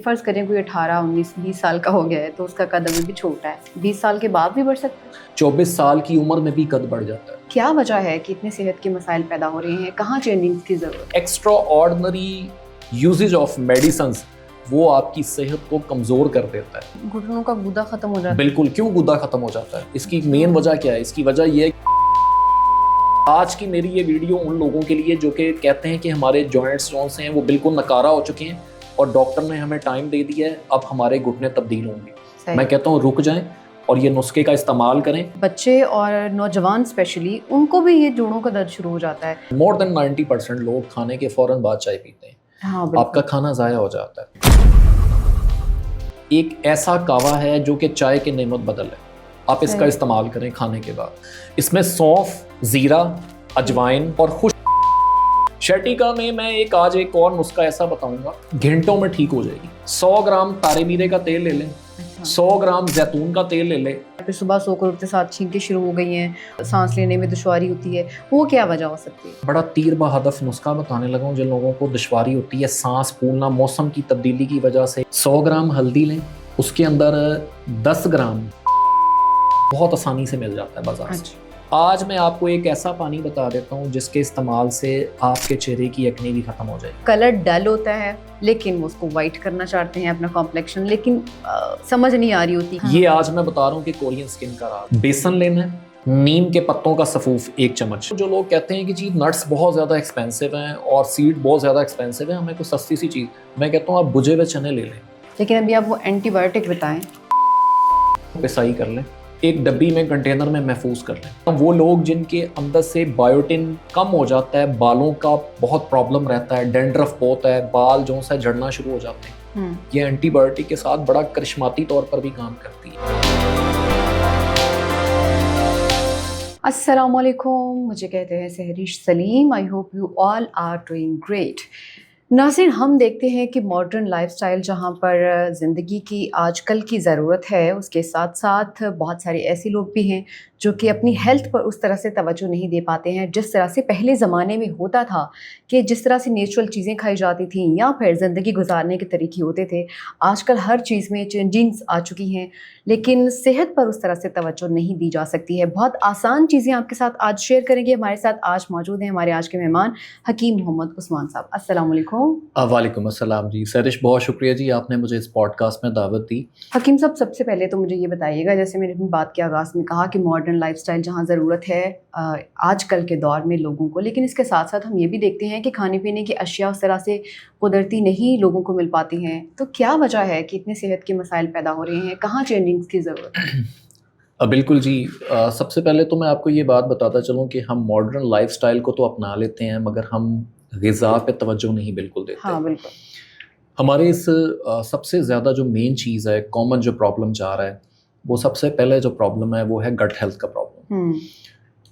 فرض کریں کوئی 18 19 20 سال کا ہو گیا ہے تو اس کا قد ابھی بھی چھوٹا ہے، 20 سال کے بعد بھی بڑھ سکتا ہے؟ 24 سال کی عمر میں بھی قد بڑھ جاتا ہے۔ کیا وجہ ہے کہ اتنے صحت کے مسائل پیدا ہو رہے ہیں؟ کہاں چینجنگ کی ضرورت ہے؟ Extra ordinary usage of medicines وہ آپ کی صحت کو کمزور کر دیتا ہے۔ گھٹنوں کا گودا ختم ہو جاتا ہے؟ بالکل۔ کیوں گودا ختم ہو جاتا ہے؟ اس کی مین وجہ کیا ہے؟ اس کی وجہ یہ ہے آج کی میری یہ ویڈیو ان لوگوں کے لیے جو کہ کہتے ہیں کہ ہمارے جوائنٹس جونس ہیں وہ بالکل نکارا ہو چکے ہیں اور ڈاکٹر نے ہمیں ٹائم دے دیا ہے، اب ہمارے گھٹنے تبدیل ہوں گے۔ میں کہتا ہوں رک جائیں اور یہ نسخے کا استعمال کریں۔ بچے اور نوجوان اسپیشلی ان کو بھی یہ جوڑوں کا درد شروع ہو جاتا ہے۔ مور دین 90% لوگ کھانے کے فوراً بعد چائے پیتے ہیں۔ ہاں، آپ کا کھانا ضائع ہو جاتا ہے۔ ایک ایسا کہوا ہے جو کہ چائے کی نعمت بدل ہے، آپ اس کا استعمال کریں کھانے کے بعد۔ اس میں سونف، زیرہ، اجوائن اور خشک شیٹیکا میں آج ایک اور نسخہ ایسا بتاؤں گا گھنٹوں میں ٹھیک ہو جائے گی۔ 100 گرام تارے میرے کا تیل لے لیں، 100 گرام زیتون کا تیل لے لیں۔ پھر صبح سو کر اٹھتے ساتھ چھینکیں شروع ہو گئی ہیں، سانس لینے میں دشواری ہوتی ہے، وہ کیا وجہ ہو سکتی ہے؟ بڑا تیر بہدف نسخہ بتانے لگا ہوں جن لوگوں کو دشواری ہوتی ہے سانس پھولنا موسم کی تبدیلی کی وجہ سے۔ 100 گرام ہلدی لیں، اس کے اندر 10 گرام بہت آسانی سے مل جاتا ہے بازار سے۔ آج میں آپ کو ایک ایسا پانی بتا دیتا ہوں جس کے استعمال سے آپ کے چہرے کی ایکنے بھی ختم ہو جائے گی۔ کلر ڈل ہوتا ہے لیکن وہ اس کو وائٹ کرنا چاہتے ہیں اپنا کمپلیکشن، لیکن سمجھ نہیں آ رہی ہوتی۔ یہ آج میں بتا رہا ہوں کہ کورین سکن کا راز۔ بیسن لینا ہے، نیم کے پتوں کا سفوف 1 چمچ۔ جو لوگ کہتے ہیں کہ جی نٹس بہت زیادہ ایکسپینسو ہیں اور سیڈ بہت زیادہ ایکسپینسو ہیں، ہمیں کوئی سستی سی چیز، میں کہتا ہوں آپ بھجے ہوئے چنے لے لیں۔ لیکن ابھی آپ وہ اینٹی بایوٹک بتائیں، پسائی کر لیں، ایک ڈبی میں کنٹینر میں محفوظ کر لیں۔ وہ لوگ جن کے اندر سے بایوٹن کم ہو جاتا ہے، بالوں کا بہت پرابلم رہتا ہے، ڈینڈرف بہت ہے، بال جو ہے جھڑنا شروع ہو جاتے ہیں، یہ اینٹی بایوٹک کے ساتھ بڑا کرشماتی طور پر بھی کام کرتی ہے۔ السلام علیکم، مجھے کہتے ہیں Sehrish Saleem. I hope you all are doing great. ناظرین، ہم دیکھتے ہیں کہ ماڈرن لائف سٹائل جہاں پر زندگی کی آج کل کی ضرورت ہے، اس کے ساتھ ساتھ بہت سارے ایسے لوگ بھی ہیں جو کہ اپنی ہیلتھ پر اس طرح سے توجہ نہیں دے پاتے ہیں جس طرح سے پہلے زمانے میں ہوتا تھا، کہ جس طرح سے نیچرل چیزیں کھائی جاتی تھیں یا پھر زندگی گزارنے کے طریقے ہوتے تھے۔ آج کل ہر چیز میں چینجنگز آ چکی ہیں لیکن صحت پر اس طرح سے توجہ نہیں دی جا سکتی ہے۔ بہت آسان چیزیں آپ کے ساتھ آج شیئر کریں گے۔ ہمارے ساتھ آج موجود ہیں ہمارے آج کے مہمان حکیم محمد عثمان صاحب۔ السلام علیکم۔ وعلیکم السلام جی سہرش، بہت شکریہ جی، آپ نے مجھے اس پوڈ کاسٹ میں دعوت دی۔ حکیم صاحب، سب سے پہلے تو مجھے یہ بتائیے گا، جیسے میں نے اپنی بات کے آغاز میں کہا کہ ماڈرن لائف سٹائل جہاں ضرورت ہے آج کل کے دور میں لوگوں کو، لیکن اس کے ساتھ ساتھ ہم یہ بھی دیکھتے ہیں کہ کھانے پینے کی اشیاء اس طرح سے قدرتی نہیں لوگوں کو مل پاتی ہیں، تو کیا وجہ ہے کہ اتنے صحت کے مسائل پیدا ہو رہے ہیں؟ کہاں چینجنگز کی ضرورت ہے؟ بالکل جی، سب سے پہلے تو میں آپ کو یہ بات بتاتا چلوں کہ ہم ماڈرن لائف سٹائل کو تو اپنا لیتے ہیں مگر ہم غذا پہ توجہ نہیں بالکل دیتے۔ ہاں بالکل۔ ہمارے اس سب سے زیادہ جو مین چیز ہے، کامن جو پرابلم جا رہا ہے، وہ سب سے پہلے جو پرابلم ہے وہ ہے گٹ ہیلتھ کا پرابلم۔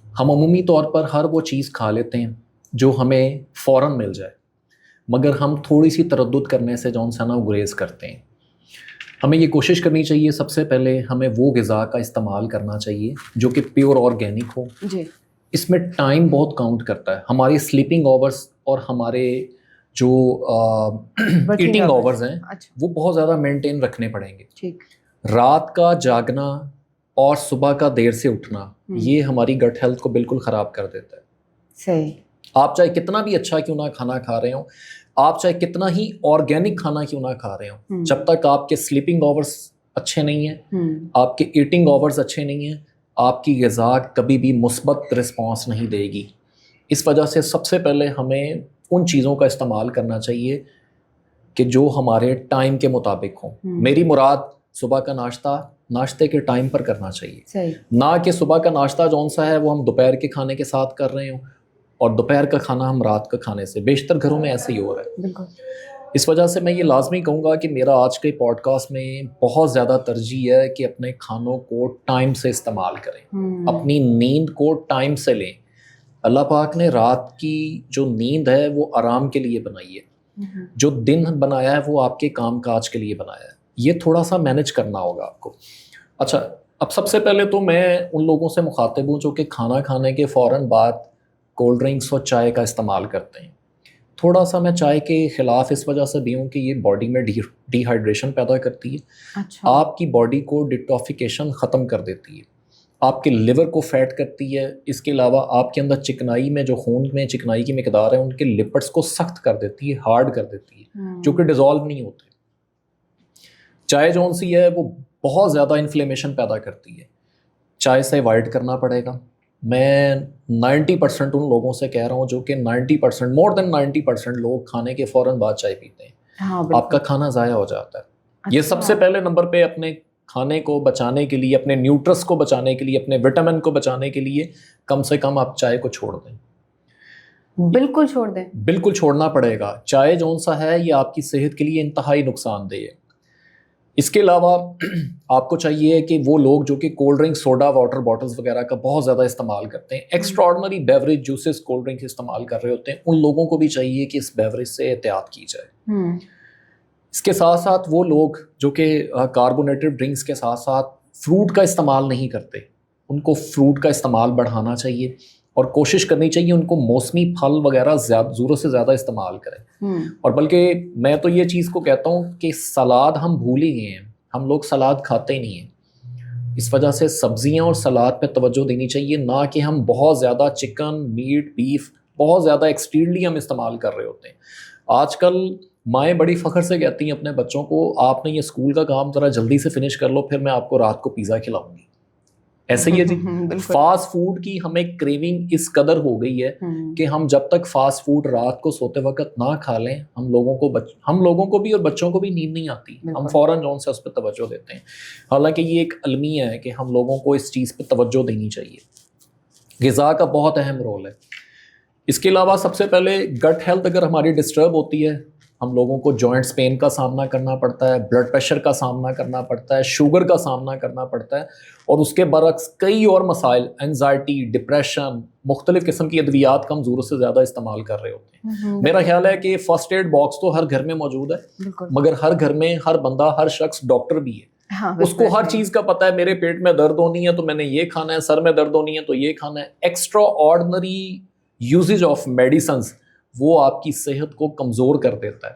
ہم عمومی طور پر ہر وہ چیز کھا لیتے ہیں جو ہمیں فوراً مل جائے، مگر ہم تھوڑی سی تردد کرنے سے جو ہے نا گریز کرتے ہیں۔ ہمیں یہ کوشش کرنی چاہیے، سب سے پہلے ہمیں وہ غذا کا استعمال کرنا چاہیے جو کہ پیور آرگینک ہو۔ جی۔ اس میں ٹائم بہت کاؤنٹ کرتا ہے، ہماری سلیپنگ آورز اور ہمارے جو ایٹنگ آورز ہیں وہ بہت زیادہ مینٹین رکھنے پڑیں گے۔ ٹھیک۔ رات کا جاگنا اور صبح کا دیر سے اٹھنا یہ ہماری گٹ ہیلتھ کو بالکل خراب کر دیتا ہے۔ صحیح۔ آپ چاہے کتنا بھی اچھا کیوں نہ کھانا کھا رہے ہوں، آپ چاہے کتنا ہی آرگینک کھانا کیوں نہ کھا رہے ہوں، جب تک آپ کے سلیپنگ آورز اچھے نہیں ہیں، آپ کے ایٹنگ آورز اچھے نہیں ہیں، آپ کی غذا کبھی بھی مثبت رسپانس نہیں دے گی۔ اس وجہ سے سب سے پہلے ہمیں ان چیزوں کا استعمال کرنا چاہیے کہ جو ہمارے ٹائم کے مطابق ہوں۔ میری مراد صبح کا ناشتے کے ٹائم پر کرنا چاہیے، نہ کہ صبح کا ناشتہ جون سا ہے وہ ہم دوپہر کے کھانے کے ساتھ کر رہے ہوں اور دوپہر کا کھانا ہم رات کا کھانے سے۔ بیشتر گھروں میں ایسے ہی ہو رہا ہے۔ بالکل۔ اس وجہ سے میں یہ لازمی کہوں گا کہ میرا آج کے پوڈ کاسٹ میں بہت زیادہ ترجیح ہے کہ اپنے کھانوں کو ٹائم سے استعمال کریں، اپنی نیند کو ٹائم سے لیں۔ اللہ پاک نے رات کی جو نیند ہے وہ آرام کے لیے بنائی ہے، جو دن بنایا ہے وہ آپ کے کام کاج کے لیے بنایا ہے، یہ تھوڑا سا مینج کرنا ہوگا آپ کو۔ اچھا، اب سب سے پہلے تو میں ان لوگوں سے مخاطب ہوں جو کہ کھانا کھانے کے فوراً بعد کولڈ ڈرنکس اور چائے کا استعمال کرتے ہیں۔ تھوڑا سا میں چائے کے خلاف اس وجہ سے بھی ہوں کہ یہ باڈی میں ڈی ہائیڈریشن پیدا کرتی ہے. اچھا. آپ کی باڈی کو ڈیٹافیکیشن ختم کر دیتی ہے, آپ کے لیور کو فیٹ کرتی ہے. اس کے علاوہ آپ کے اندر چکنائی میں جو خون میں چکنائی کی مقدار ہے ان کے لپڈس کو سخت کر دیتی ہے, ہارڈ کر دیتی ہے, جو کہ ڈیزالو نہیں ہوتے. چائے جون سی ہے وہ بہت زیادہ انفلیمیشن پیدا کرتی ہے, چائے سے اوائڈ کرنا پڑے گا. میں 90% ان لوگوں سے کہہ رہا ہوں جو کہ 90%, مور دین 90% لوگ کھانے کے فوراً بعد چائے پیتے ہیں. ہاں آپ کا کھانا ضائع ہو جاتا ہے. یہ اچھا. سب سے پہلے نمبر پہ اپنے کھانے کو بچانے کے لیے, اپنے نیوٹرس کو بچانے کے لیے, اپنے وٹامن کو بچانے کے لیے کم سے کم آپ چائے کو چھوڑ دیں. بالکل چھوڑ دیں. بالکل چھوڑنا پڑے گا. چائے جون سا ہے یہ آپ کی صحت کے لیے انتہائی نقصان دہ ہے. اس کے علاوہ آپ کو چاہیے کہ وہ لوگ جو کہ cold drink, soda water bottles وغیرہ کا بہت زیادہ استعمال کرتے ہیں, extraordinary beverage juices cold drink استعمال کر رہے ہوتے ہیں, ان لوگوں کو بھی چاہیے کہ اس بیوریج سے احتیاط کی جائے. اس کے ساتھ ساتھ وہ لوگ جو کہ کاربونیٹڈ ڈرنکس کے ساتھ ساتھ فروٹ کا استعمال نہیں کرتے, ان کو فروٹ کا استعمال بڑھانا چاہیے اور کوشش کرنی چاہیے ان کو موسمی پھل وغیرہ ضرورت سے زیادہ استعمال کریں. اور بلکہ میں تو یہ چیز کو کہتا ہوں کہ سلاد ہم بھول ہی گئے ہیں, ہم لوگ سلاد کھاتے ہی نہیں ہیں. اس وجہ سے سبزیاں اور سلاد پہ توجہ دینی چاہیے, نہ کہ ہم بہت زیادہ چکن, میٹ, بیف بہت زیادہ ایکسٹریملی ہم استعمال کر رہے ہوتے ہیں. آج کل مائیں بڑی فخر سے کہتی ہیں اپنے بچوں کو, آپ نے یہ اسکول کا کام ذرا جلدی سے فنش کر لو, پھر میں آپ کو رات کو پیزا کھلاؤں گی. ایسے ہی ہے جی. فاسٹ فوڈ کی ہمیں کریونگ اس قدر ہو گئی ہے کہ ہم جب تک فاسٹ فوڈ رات کو سوتے وقت نہ کھا لیں, ہم لوگوں کو بھی اور بچوں کو بھی نیند نہیں آتی, ہم فوراً جون سے اس پہ توجہ دیتے ہیں. حالانکہ یہ ایک المیہ ہے کہ ہم لوگوں کو اس چیز پہ توجہ دینی چاہیے. غذا کا بہت اہم رول ہے. اس کے علاوہ سب سے پہلے گٹ ہیلتھ اگر ہماری ڈسٹرب ہوتی ہے, ہم لوگوں کو جوائنٹس پین کا سامنا کرنا پڑتا ہے, بلڈ پریشر کا سامنا کرنا پڑتا ہے, شوگر کا سامنا کرنا پڑتا ہے, اور اس کے برعکس کئی اور مسائل, انزائٹی, ڈپریشن, مختلف قسم کی ادویات کا ہم ضرورت سے زیادہ استعمال کر رہے ہوتے ہیں. میرا خیال ہے کہ فرسٹ ایڈ باکس تو ہر گھر میں موجود ہے, مگر ہر گھر میں ہر بندہ, ہر شخص ڈاکٹر بھی ہے. اس کو ہر چیز کا پتہ ہے, میرے پیٹ میں درد ہونی ہے تو میں نے یہ کھانا ہے, سر میں درد ہونی ہے تو یہ کھانا ہے. Extra ordinary usage of medicines وہ آپ کی صحت کو کمزور کر دیتا ہے.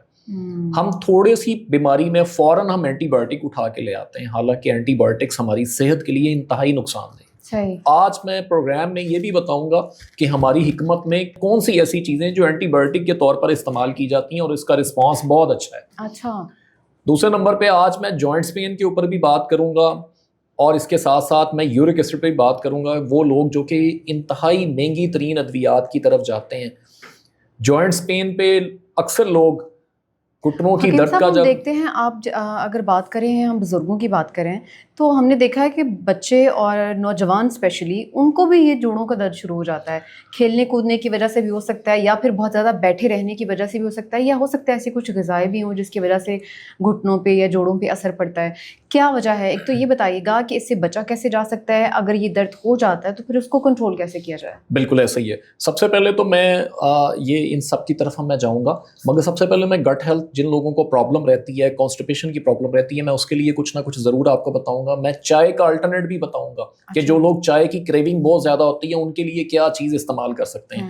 ہم تھوڑے سی بیماری میں فوراً ہم اینٹی بایوٹک اٹھا کے لے آتے ہیں, حالانکہ اینٹی بایوٹکس ہماری صحت کے لیے انتہائی نقصان دہ. آج میں پروگرام میں یہ بھی بتاؤں گا کہ ہماری حکمت میں کون سی ایسی چیزیں جو اینٹی بایوٹک کے طور پر استعمال کی جاتی ہیں اور اس کا رسپانس بہت اچھا ہے. اچھا. دوسرے نمبر پہ آج میں جوائنٹس پین کے اوپر بھی بات کروں گا, اور اس کے ساتھ ساتھ میں یورک ایسڈ پہ بھی بات کروں گا. وہ لوگ جو کہ انتہائی مہنگی ترین ادویات کی طرف جاتے ہیں, جوائنٹس پین پہ اکثر لوگ گھٹنوں کی درد کا جب دیکھتے ہیں, آپ اگر بات کریں, ہم بزرگوں کی بات کریں تو ہم نے دیکھا ہے کہ بچے اور نوجوان اسپیشلی ان کو بھی یہ جوڑوں کا درد شروع ہو جاتا ہے. کھیلنے کودنے کی وجہ سے بھی ہو سکتا ہے, یا پھر بہت زیادہ بیٹھے رہنے کی وجہ سے بھی ہو سکتا ہے, یا ہو سکتا ہے ایسی کچھ غذائیں بھی ہوں جس کی وجہ سے گھٹنوں پہ یا جوڑوں پہ اثر پڑتا ہے. کیا وجہ ہے؟ ایک تو یہ بتائیے گا کہ اس سے بچا کیسے جا سکتا ہے, اگر یہ درد ہو جاتا ہے تو پھر اس کو کنٹرول کیسے کیا جائے؟ بالکل ایسا ہی ہے. سب سے پہلے تو میں یہ ان سب کی طرف میں جاؤں گا, مگر سب سے پہلے میں گٹ ہیلتھ, جن لوگوں کو پرابلم رہتی ہے, کانسٹیپیشن کی پرابلم رہتی ہے, میں اس کے لیے کچھ نہ کچھ ضرور آپ کو بتاؤں گا. میں چائے کا الٹرنیٹ بھی بتاؤں گا کہ جو لوگ چائے کی کریونگ بہت زیادہ ہوتی ہے ان کے لیے کیا چیز استعمال کر سکتے ہیں.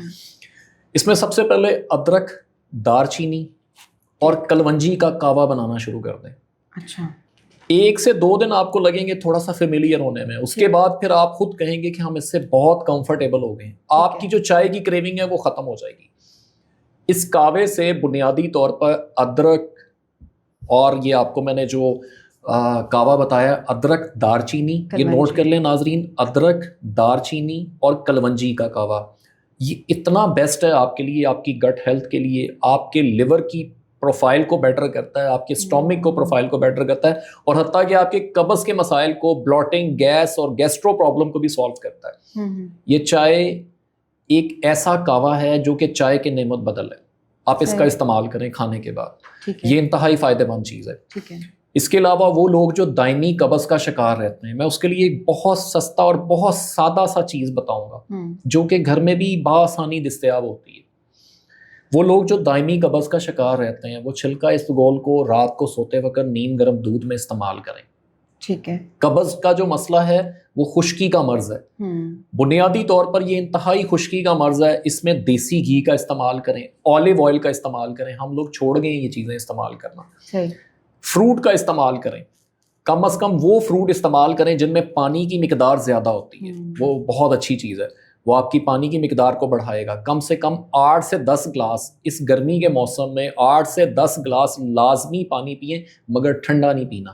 اس میں سب سے پہلے ادرک, دار چینی اور کلونجی کا کہوہ بنانا شروع کر دیں. اچھا. 1 سے 2 دن آپ کو لگیں گے تھوڑا سا فیملیئر ہونے میں, اس کے بعد پھر آپ خود کہیں گے کہ ہم اس سے بہت کمفرٹیبل ہو گئے. آپ کی جو چائے کی کریونگ ہے وہ ختم ہو جائے گی. اس کہوے سے بنیادی طور پر ادرک, اور یہ آپ کو میں نے جو کہوہ بتایا, ادرک, دار چینی, یہ نوٹ کر لیں ناظرین, ادرک, دار چینی اور کلونجی کا کہوہ, یہ اتنا بیسٹ ہے آپ کے لیے, آپ کی گٹ ہیلتھ کے لیے, آپ کے لیور کی پروفائل کو بیٹر کرتا ہے, آپ کے اسٹومک کو پروفائل کو بیٹر کرتا ہے, اور حتیٰ کہ آپ کے قبض کے مسائل کو, بلوٹنگ, گیس اور گیسٹرو پرابلم کو بھی سالو کرتا ہے. یہ چائے ایک ایسا کہوہ ہے جو کہ چائے کے نعمت بدل ہے. آپ اس کا استعمال کریں کھانے کے بعد, یہ انتہائی فائدہ مند چیز ہے. اس کے علاوہ وہ لوگ جو دائمی قبض کا شکار رہتے ہیں, میں اس کے لیے ایک بہت سستا اور بہت سادہ سا چیز بتاؤں گا جو کہ گھر میں بھی بآسانی دستیاب ہوتی ہے. وہ لوگ جو دائمی قبض کا شکار رہتے ہیں وہ چھلکا اسبگول کو رات کو سوتے وقت نیم گرم دودھ میں استعمال کریں. ٹھیک ہے. قبض کا جو مسئلہ ہے وہ خشکی کا مرض ہے. بنیادی طور پر یہ انتہائی خشکی کا مرض ہے. اس میں دیسی گھی کا استعمال کریں, اولیو آئل کا استعمال کریں. ہم لوگ چھوڑ گئے یہ چیزیں استعمال کرنا. فروٹ کا استعمال کریں, کم از کم وہ فروٹ استعمال کریں جن میں پانی کی مقدار زیادہ ہوتی ہے. وہ بہت اچھی چیز ہے, وہ آپ کی پانی کی مقدار کو بڑھائے گا. کم سے کم 8 سے 10 گلاس اس گرمی کے موسم میں 8 سے 10 گلاس لازمی پانی پئیں, مگر ٹھنڈا نہیں پینا.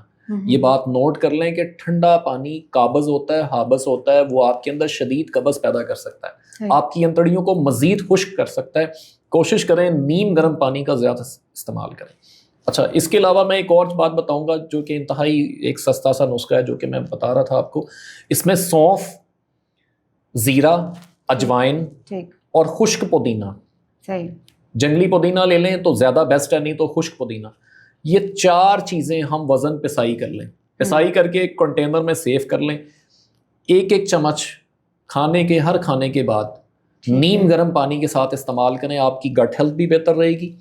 یہ بات نوٹ کر لیں کہ ٹھنڈا پانی قابض ہوتا ہے, حابس ہوتا ہے, وہ آپ کے اندر شدید قبض پیدا کر سکتا ہے, آپ کی انتڑیوں کو مزید خشک کر سکتا ہے. کوشش کریں نیم گرم پانی کا زیادہ استعمال کریں. اچھا, اس کے علاوہ میں ایک اور بات بتاؤں گا جو کہ انتہائی ایک سستا سا نسخہ ہے جو کہ میں بتا رہا تھا آپ کو. اس میں سونف, زیرہ, اجوائن اور خشک پودینہ, جنگلی پودینہ لے لیں تو زیادہ بیسٹ ہے, نہیں تو خشک پودینہ. یہ 4 چیزیں ہم وزن پسائی کر لیں, پسائی کر کے ایک کنٹینر میں سیو کر لیں. ایک چمچ ہر کھانے کے بعد نیم گرم پانی کے ساتھ استعمال کریں. آپ کی گٹ ہیلتھ بھی بہتر رہے گی,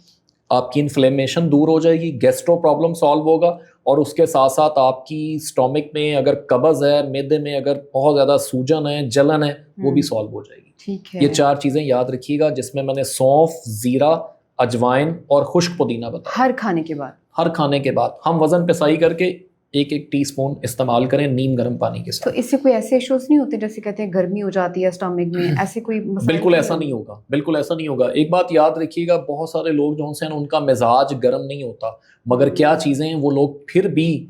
آپ کی انفلیمیشن دور ہو جائے گی, گیسٹرو پرابلم سالو ہوگا, اور اس کے ساتھ ساتھ آپ کی اسٹومک میں اگر قبض ہے, معدے میں اگر بہت زیادہ سوجن ہے, جلن ہے, وہ بھی سالو ہو جائے گی. یہ 4 چیزیں یاد رکھیے گا, جس میں نے سونف, زیرہ, اجوائن اور خشک پودینہ بتایا. ہر کھانے کے بعد ہم وزن پسائی کر کے ایک ٹی اسپون استعمال کریں نیم گرم پانی کے ساتھ. تو اس سے کوئی ایسے ایشوز نہیں ہوتے جیسے کہتے ہیں گرمی ہو جاتی ہے اسٹمک میں, ایسے کوئی مسئلہ؟ بالکل ایسا نہیں ہوگا, بالکل ایسا نہیں ہوگا. ایک بات یاد رکھیے گا, بہت سارے لوگ جو ہیں ان کا مزاج گرم نہیں ہوتا, مگر کیا چیزیں ہیں, وہ لوگ پھر بھی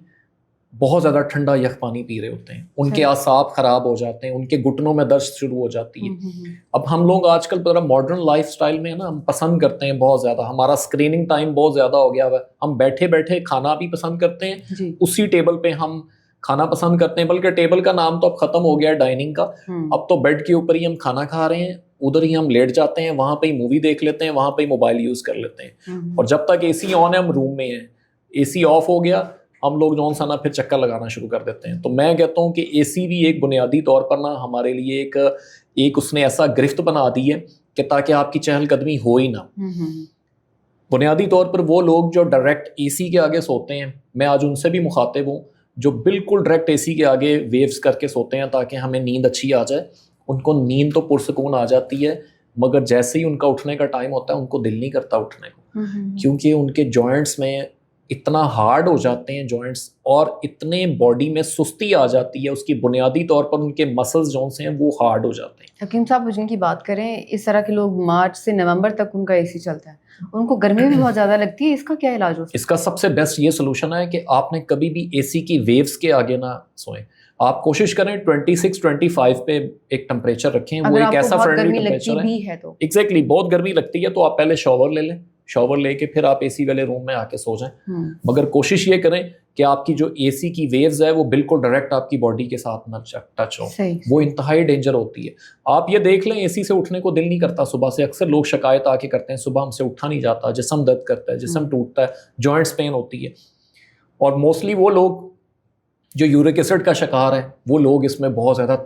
بہت زیادہ ٹھنڈا یخ پانی پی رہے ہوتے ہیں, ان کے اعصاب خراب ہو جاتے ہیں, ان کے گھٹنوں میں درد شروع ہو جاتی ہے. اب ہم لوگ آج کل ماڈرن لائف سٹائل میں نا, ہم پسند کرتے ہیں بہت زیادہ, ہمارا اسکریننگ ٹائم بہت زیادہ ہو گیا ہوا ہے, ہم بیٹھے بیٹھے کھانا بھی پسند کرتے ہیں, اسی ٹیبل پہ ہم کھانا پسند کرتے ہیں, بلکہ ٹیبل کا نام تو اب ختم ہو گیا ہے ڈائننگ کا. اب تو بیڈ کے اوپر ہی ہم کھانا کھا رہے ہیں, ادھر ہی ہم لیٹ جاتے ہیں, وہاں پہ ہی مووی دیکھ لیتے ہیں, وہاں پہ ہی موبائل یوز کر لیتے ہیں. اور جب تک اے سی آن ہے ہم روم میں ہیں, اے سی آف ہو گیا ہم لوگ جو نا پھر چکر لگانا شروع کر دیتے ہیں. تو میں کہتا ہوں کہ اے سی بھی ایک بنیادی طور پر نا ہمارے لیے ایک اس نے ایسا گرفت بنا دی ہے کہ تاکہ آپ کی چہل قدمی ہو ہی نہ. بنیادی طور پر وہ لوگ جو ڈائریکٹ اے سی کے آگے سوتے ہیں, میں آج ان سے بھی مخاطب ہوں, جو بالکل ڈائریکٹ اے سی کے آگے ویوز کر کے سوتے ہیں تاکہ ہمیں نیند اچھی آ جائے. ان کو نیند تو پرسکون آ جاتی ہے, مگر جیسے ہی ان کا اٹھنے کا ٹائم ہوتا ہے ان کو دل نہیں کرتا اٹھنے کو, کیونکہ ان کے جوائنٹس میں اتنا ہارڈ ہو جاتے ہیں جوائنٹس, اور اتنے باڈی میں سستی آ جاتی ہے, اس کی بنیادی طور پر ان کے مسلز جو ہیں وہ ہارڈ ہو جاتے ہیں. حکیم صاحب جن کی بات کریں, اس طرح کے لوگ مارچ سے نومبر تک ان کا اے سی چلتا ہے, ان کو گرمی بھی بہت زیادہ لگتی ہے, اس کا کیا علاج ہو سکتا ہے؟ اس کا سب سے بیسٹ یہ سولوشن ہے کہ آپ نے کبھی بھی اے سی کی ویوز کے آگے نہ سوئیں. آپ کوشش کریں 26-25 پہ ایک ٹمپریچر رکھیں, وہ ایک ایسا فرینڈلی ٹمپریچر ہے. ایگزیکٹلی, بہت گرمی لگتی ہے تو آپ پہلے شاور لے لیں, شاور لے کے پھر آپ اے سی والے روم میں آ کے سو جائیں. مگر کوشش یہ کریں کہ آپ کی جو اے سی کی ویوز ہے وہ بالکل ڈائریکٹ آپ کی باڈی کے ساتھ نہ ٹچ ہو, وہ انتہائی ڈینجر ہوتی ہے. آپ یہ دیکھ لیں, اے سی سے اٹھنے کو دل نہیں کرتا صبح سے, اکثر لوگ شکایت آ کے کرتے ہیں صبح ہم سے اٹھا نہیں جاتا, جسم درد کرتا ہے, جسم ٹوٹتا ہے, جوائنٹس پین ہوتی ہے. اور موسٹلی وہ لوگ جو یورک ایسڈ کا شکار ہے, وہ لوگ اس میں بہت زیادہ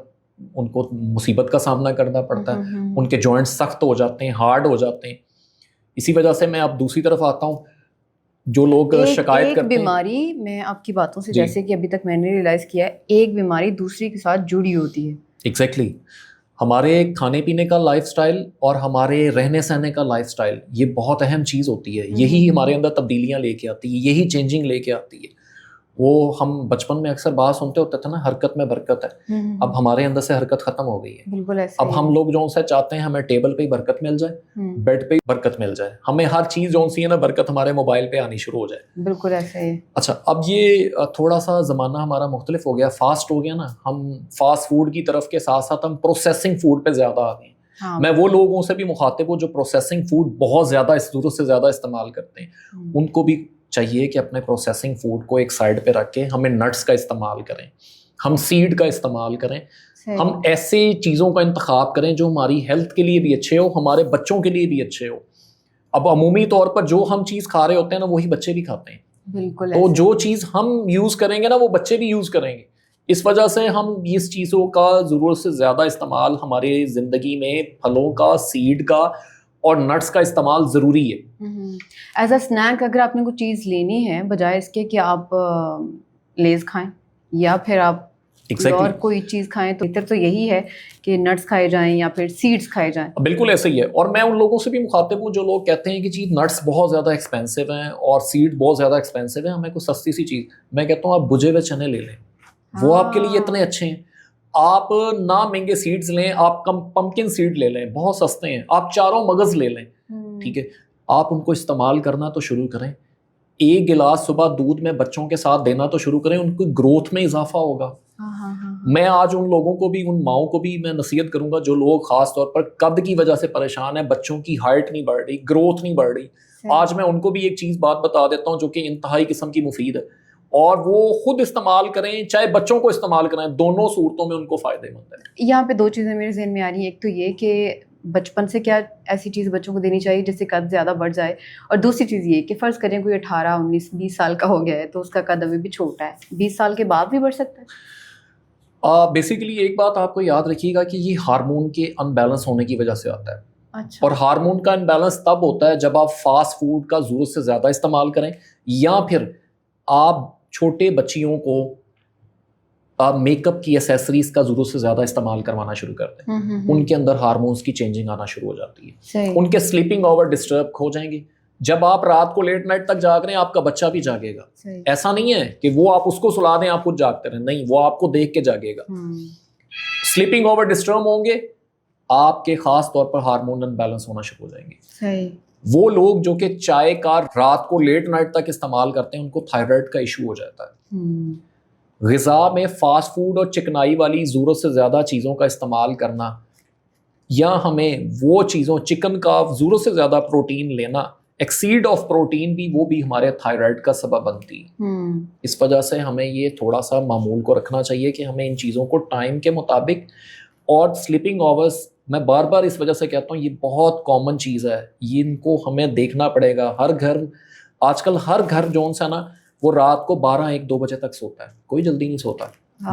ان کو مصیبت کا سامنا کرنا پڑتا ہے, ان کے جوائنٹس سخت ہو جاتے ہیں, ہارڈ ہو جاتے ہیں. اسی وجہ سے میں اب دوسری طرف آتا ہوں, جو لوگ شکایت کرتے ہیں. بیماری, میں آپ کی باتوں سے جیسے کہ ابھی تک میں نے ریئلائز کیا ہے, ایک بیماری دوسری کے ساتھ جڑی ہوتی ہے. ایگزیکٹلی, ہمارے کھانے پینے کا لائف سٹائل اور ہمارے رہنے سہنے کا لائف سٹائل, یہ بہت اہم چیز ہوتی ہے. یہی ہمارے اندر تبدیلیاں لے کے آتی ہے, یہی چینجنگ لے کے آتی ہے. وہ ہم بچپن میں اکثر بات سنتے ہوتے تھے نا, حرکت میں برکت ہے. اب ہمارے اندر سے حرکت ختم ہو گئی ہے. بالکل ایسے اب ہم لوگ جو سے چاہتے ہیں ہمیں ٹیبل پہ ہی برکت مل جائے, بیڈ پہ ہی برکت مل جائے, ہمیں ہر چیز جو سی ہے نا برکت ہمارے موبائل پہ آنی شروع ہو جائے. بالکل ایسے ہی. اچھا, اب یہ تھوڑا سا زمانہ ہمارا مختلف ہو گیا, فاسٹ ہو گیا نا, ہم فاسٹ فوڈ کی طرف کے ساتھ ساتھ ہم پروسیسنگ فوڈ پہ زیادہ آ گئے. میں وہ لوگوں سے بھی مخاطب ہوں جو پروسیسنگ فوڈ بہت زیادہ اس ضرورت سے زیادہ استعمال کرتے ہیں. ان کو بھی چاہیے کہ اپنے پروسیسنگ فوڈ کو ایک سائڈ پہ رکھ کے ہمیں نٹس کا استعمال کریں, ہم سیڈ کا استعمال کریں, ہم ایسے چیزوں کا انتخاب کریں جو ہماری ہیلتھ کے لیے بھی اچھے ہو, ہمارے بچوں کے لیے بھی اچھے ہو. اب عمومی طور پر جو ہم چیز کھا رہے ہوتے ہیں نا وہی بچے بھی کھاتے ہیں. بالکل. تو جو چیز ہم یوز کریں گے نا وہ بچے بھی یوز کریں گے. اس وجہ سے ہم اس چیزوں کا ضرورت سے زیادہ استعمال ہماری زندگی میں, پھلوں کا, سیڈ کا اور نٹس کا استعمال ضروری ہے. ایز اے اسنیک اگر آپ نے کوئی چیز لینی ہے, بجائے اس کے کہ آپ لیز کھائیں یا پھر آپ اور کوئی چیز کھائیں تو بہتر تو یہی ہے کہ نٹس کھائے جائیں یا پھر سیڈس کھائے جائیں. بالکل ایسے ہی ہے. اور میں ان لوگوں سے بھی مخاطب ہوں جو لوگ کہتے ہیں کہ جی نٹس بہت زیادہ ایکسپینسو ہیں اور سیڈ بہت زیادہ ایکسپینسو ہیں, ہمیں کوئی سستی سی چیز. میں کہتا ہوں آپ بھجے ہوئے چنے لے لیں, وہ آپ کے لیے اتنے اچھے ہیں. آپ نہ مہنگے سیڈز لیں, آپ پمکن سیڈ لے لیں, بہت سستے ہیں. آپ چاروں مغز لے لیں, ٹھیک ہے, آپ ان کو استعمال کرنا تو شروع کریں. ایک گلاس صبح دودھ میں بچوں کے ساتھ دینا تو شروع کریں, ان کی گروتھ میں اضافہ ہوگا. میں آج ان لوگوں کو بھی, ان ماؤں کو بھی میں نصیحت کروں گا جو لوگ خاص طور پر قد کی وجہ سے پریشان ہیں, بچوں کی ہائٹ نہیں بڑھ رہی, گروتھ نہیں بڑھ رہی. آج میں ان کو بھی ایک چیز بات بتا دیتا ہوں جو کہ انتہائی قسم کی مفید ہے, اور وہ خود استعمال کریں چاہے بچوں کو استعمال کریں, دونوں صورتوں میں ان کو فائدے مند ہے. یہاں پہ دو چیزیں میرے ذہن میں آ رہی ہیں. ایک تو یہ کہ بچپن سے کیا ایسی چیز بچوں کو دینی چاہیے جس سے قد زیادہ بڑھ جائے, اور دوسری چیز یہ کہ فرض کریں کوئی 18, 19, 20 سال کا ہو گیا ہے تو اس کا قد ابھی بھی چھوٹا ہے, 20 سال کے بعد بھی بڑھ سکتا ہے. بیسیکلی ایک بات آپ کو یاد رکھیے گا کہ یہ ہارمون کے ان بیلنس ہونے کی وجہ سے آتا ہے. اچھا. اور ہارمون کا ان بیلنس تب ہوتا ہے جب آپ فاسٹ فوڈ کا ضرورت سے زیادہ استعمال کریں, یا پھر آپ چھوٹے بچیوں کو میک اپ کی ایسیسریز کا ضرورت سے زیادہ استعمال کروانا شروع کر دیں. ان کے اندر ہارمونز کی چینجنگ آنا شروع ہو جاتی ہے, ان کے سلیپنگ آور ڈسٹرب ہو جائیں گے. جب آپ رات کو لیٹ نائٹ تک جاگ رہے ہیں آپ کا بچہ بھی جاگے گا. ایسا نہیں ہے کہ وہ آپ اس کو سلا دیں آپ خود جاگتے رہیں, نہیں, وہ آپ کو دیکھ کے جاگے گا. سلیپنگ اوور ڈسٹرب ہوں گے, آپ کے خاص طور پر ہارمون ان بیلنس ہونا شروع ہو جائیں گے. وہ لوگ جو کہ چائے کا رات کو لیٹ نائٹ تک استعمال کرتے ہیں ان کو تھائرائڈ کا ایشو ہو جاتا ہے. غذا میں فاسٹ فوڈ اور چکنائی والی ضرورت سے زیادہ چیزوں کا استعمال کرنا, یا ہمیں وہ چیزوں چکن کا ضرورت سے زیادہ پروٹین لینا, ایکسیڈ آف پروٹین بھی, وہ بھی ہمارے تھائرائڈ کا سبب بنتی ہے. اس وجہ سے ہمیں یہ تھوڑا سا معمول کو رکھنا چاہیے کہ ہمیں ان چیزوں کو ٹائم کے مطابق, اور سلیپنگ آورس میں بار بار اس وجہ سے کہتا ہوں یہ بہت کامن چیز ہے, یہ ان کو ہمیں دیکھنا پڑے گا. ہر گھر آج کل ہر گھر جو ہے نا وہ رات کو 12, 1, 2 بجے تک سوتا ہے, کوئی جلدی نہیں سوتا.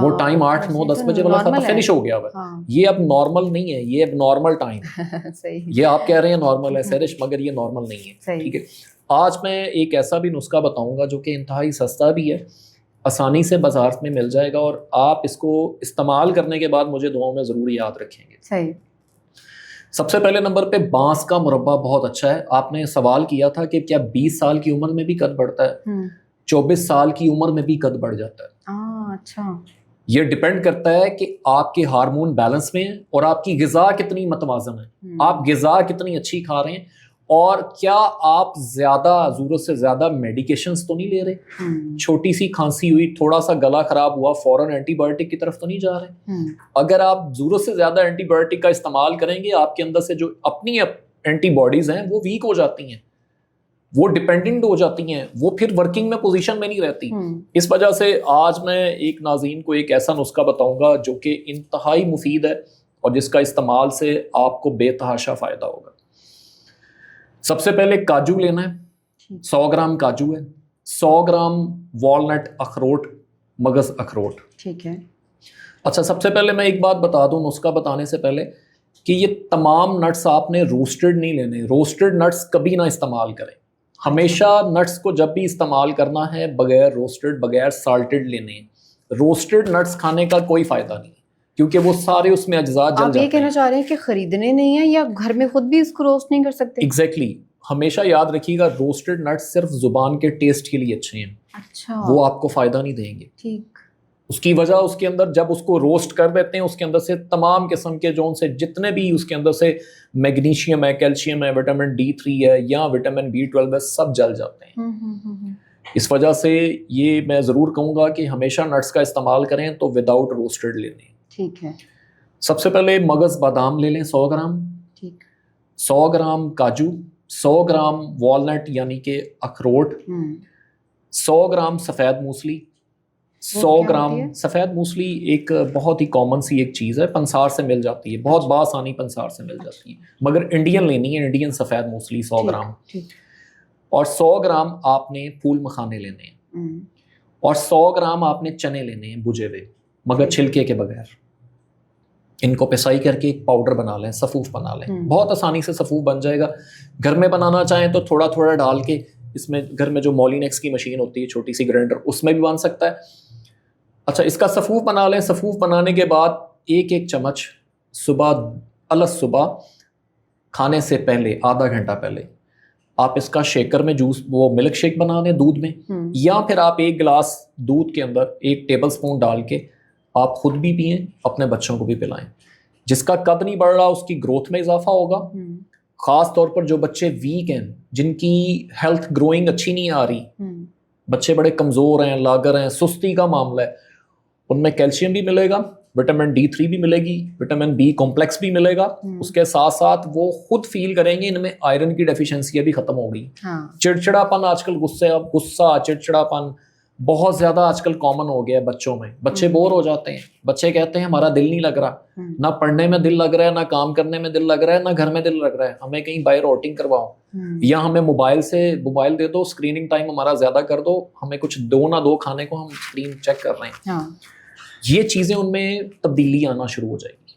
وہ ٹائم 8, 9, 10 بجے والا ختم فنش ہو گیا ہے. یہ اب نارمل نہیں ہے, یہ اب نارمل ٹائم ہے. یہ آپ کہہ رہے ہیں نارمل ہے سیرش, مگر یہ نارمل نہیں ہے. ٹھیک ہے, آج میں ایک ایسا بھی نسخہ بتاؤں گا جو کہ انتہائی سستا بھی ہے, آسانی سے بازار میں مل جائے گا, اور آپ اس کو استعمال کرنے کے بعد مجھے دعاؤں میں ضرور یاد رکھیں گے. صحیح. سب سے پہلے نمبر پہ بانس کا مربع بہت اچھا ہے. آپ نے سوال کیا تھا کہ کیا 20 سال کی عمر میں بھی قد بڑھتا ہے؟ 24 سال کی عمر میں بھی قد بڑھ جاتا ہے. اچھا. یہ ڈیپینڈ کرتا ہے کہ آپ کے ہارمون بیلنس میں ہیں اور آپ کی غذا کتنی متوازن ہے, آپ غذا کتنی اچھی کھا رہے ہیں, اور کیا آپ زیادہ ضرورت سے زیادہ میڈیکیشنز تو نہیں لے رہے. چھوٹی سی کھانسی ہوئی, تھوڑا سا گلا خراب ہوا, فوراً اینٹی بایوٹک کی طرف تو نہیں جا رہے. اگر آپ ضرورت سے زیادہ اینٹی بایوٹک کا استعمال کریں گے, آپ کے اندر سے جو اپنی اینٹی باڈیز ہیں وہ ویک ہو جاتی ہیں, وہ ڈیپینڈنٹ ہو جاتی ہیں, وہ پھر ورکنگ میں پوزیشن میں نہیں رہتی. اس وجہ سے آج میں ایک ناظرین کو ایک ایسا نسخہ بتاؤں گا جو کہ انتہائی مفید ہے اور جس کا استعمال سے آپ کو بے تحاشا فائدہ ہوگا. سب سے پہلے کاجو لینا ہے, 100 گرام کاجو ہے, 100 گرام والنٹ اخروٹ, مغز اخروٹ. ٹھیک ہے. اچھا, سب سے پہلے میں ایک بات بتا دوں نسخہ بتانے سے پہلے کہ یہ تمام نٹس آپ نے روسٹڈ نہیں لینے. روسٹڈ نٹس کبھی نہ استعمال کریں. ہمیشہ نٹس کو جب بھی استعمال کرنا ہے بغیر روسٹڈ, بغیر سالٹڈ لینے ہیں. روسٹڈ نٹس کھانے کا کوئی فائدہ نہیں کیونکہ وہ سارے اس میں اجزاء جل جاتے ہیں. آپ یہ کہنا چاہ رہے ہیں کہ خریدنے نہیں ہیں یا گھر میں خود بھی اس کو روسٹ نہیں کر سکتے؟ ایگزیکٹلی. ہمیشہ یاد رکھیے گا روسٹڈ نٹس صرف زبان کے ٹیسٹ کے لیے اچھے ہیں. اچھا. وہ آپ کو فائدہ نہیں دیں گے. ٹھیک. اس کی وجہ اس کے اندر جب اس کو روسٹ کر دیتے ہیں اس کے اندر سے تمام قسم کے جو سے جتنے بھی اس کے اندر سے میگنیشیم ہے, کیلشیم ہے, وٹامن D3 ہے یا وٹامن B12 ہے, سب جل جاتے ہیں. اس وجہ سے یہ میں ضرور کہوں گا کہ ہمیشہ نٹس کا استعمال کریں تو وداؤٹ روسٹڈ لے لیں. ٹھیک ہے. سب سے پہلے مغز بادام لے لیں 100 گرام. ٹھیک. 100 گرام کاجو, 100 گرام والنٹ یعنی کہ اخروٹ, 100 گرام سفید موسلی, 100 گرام سفید موسلی ایک بہت ہی کامن سی ایک چیز ہے, پنسار سے مل جاتی ہے, بہت بآسانی پنسار سے مل جاتی ہے, مگر انڈین لینی ہے, انڈین سفید موسلی 100 گرام. اور 100 گرام آپ نے پھول مکھانے لینے ہیں, اور 100 گرام آپ نے چنے لینے ہیں بھجے ہوئے مگر چھلکے کے بغیر. ان کو پسائی کر کے ایک پاؤڈر بنا لیں, صفوف بنا لیں. بہت آسانی سے صفوف بن جائے گا. گھر میں بنانا چاہیں تو تھوڑا تھوڑا ڈال کے, اس میں گھر میں جو مولینیکس کی مشین ہوتی ہے چھوٹی سی گرائنڈر, اس میں بھی بن سکتا ہے. اچھا اس کا صفوف بنا لیں. صفوف بنانے کے بعد ایک چمچ صبح کھانے سے پہلے آدھا گھنٹہ پہلے آپ اس کا شیکر میں جوس وہ ملک شیک بنا دیں دودھ میں, یا پھر آپ ایک گلاس دودھ کے اندر 1 ٹیبل سپون ڈال کے آپ خود بھی پئیں, اپنے بچوں کو بھی پلائیں. جس کا قد نہیں بڑھ رہا اس کی گروتھ میں اضافہ ہوگا. خاص طور پر جو بچے ویک ہیں, جن کی ہیلتھ گروئنگ اچھی نہیں آ رہی, بچے بڑے کمزور ہیں, لاغر ہیں, سستی کا معاملہ ہے, ان میں کیلشیم بھی ملے گا, وٹامن D3 بھی ملے گی, وٹامن B کمپلیکس بھی ملے گا. اس کے ساتھ ساتھ وہ خود فیل کریں گے ان میں آئرن کی ڈیفیشنسیاں بھی ختم ہو گئی. چڑچڑاپن آج کل غصہ چڑچڑاپن بہت زیادہ آج کل کامن ہو گیا ہے بچوں میں. بچے بور ہو جاتے ہیں, بچے کہتے ہیں ہمارا دل نہیں لگ رہا, نہ پڑھنے میں دل لگ رہا ہے, نہ کام کرنے میں دل لگ رہا ہے, نہ گھر میں دل لگ رہا ہے, ہمیں کہیں باہر آؤٹنگ کرواؤ, یا ہمیں موبائل دے دو, اسکریننگ ٹائم ہمارا زیادہ کر دو, ہمیں کچھ دو نہ دو کھانے کو, ہم اسکرین چیک کر رہے ہیں. یہ چیزیں ان میں تبدیلی آنا شروع ہو جائے گی.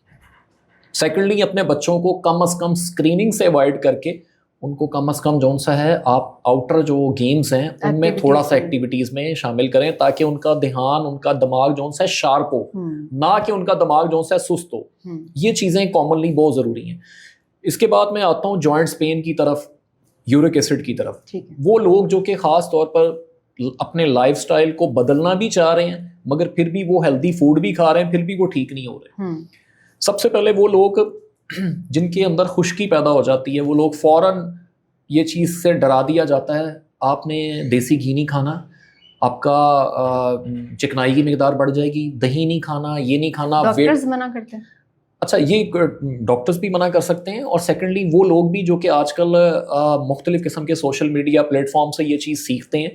سیکنڈلی اپنے بچوں کو کم از کم اسکریننگ سے اوائڈ کر کے ان کو کم از کم جون سا ہے آپ آؤٹر جو گیمز ہیں ان میں تھوڑا سا ایکٹیویٹیز میں شامل کریں, تاکہ ان کا دھیان, ان کا دماغ جون سا ہے شارپ ہو, نہ کہ ان کا دماغ جون سا ہے سست ہو. یہ چیزیں کامنلی بہت ضروری ہیں. اس کے بعد میں آتا ہوں جوائنٹس پین کی طرف, یورک ایسڈ کی طرف. وہ لوگ جو کہ خاص طور پر اپنے لائف سٹائل کو بدلنا بھی چاہ رہے ہیں مگر پھر بھی وہ ہیلدی فوڈ بھی کھا رہے ہیں, پھر بھی وہ ٹھیک نہیں ہو رہے. سب سے پہلے وہ لوگ جن کے اندر خشکی پیدا ہو جاتی ہے, وہ لوگ فوراً یہ چیز سے ڈرا دیا جاتا ہے آپ نے دیسی گھی نہیں کھانا, آپ کا چکنائی کی مقدار بڑھ جائے گی, دہی نہیں کھانا, یہ نہیں کھانا. ڈاکٹرز منع کرتے ہیں. اچھا یہ ڈاکٹرز بھی منع کر سکتے ہیں, اور سیکنڈلی وہ لوگ بھی جو کہ آج کل مختلف قسم کے سوشل میڈیا پلیٹ فارم سے یہ چیز سیکھتے ہیں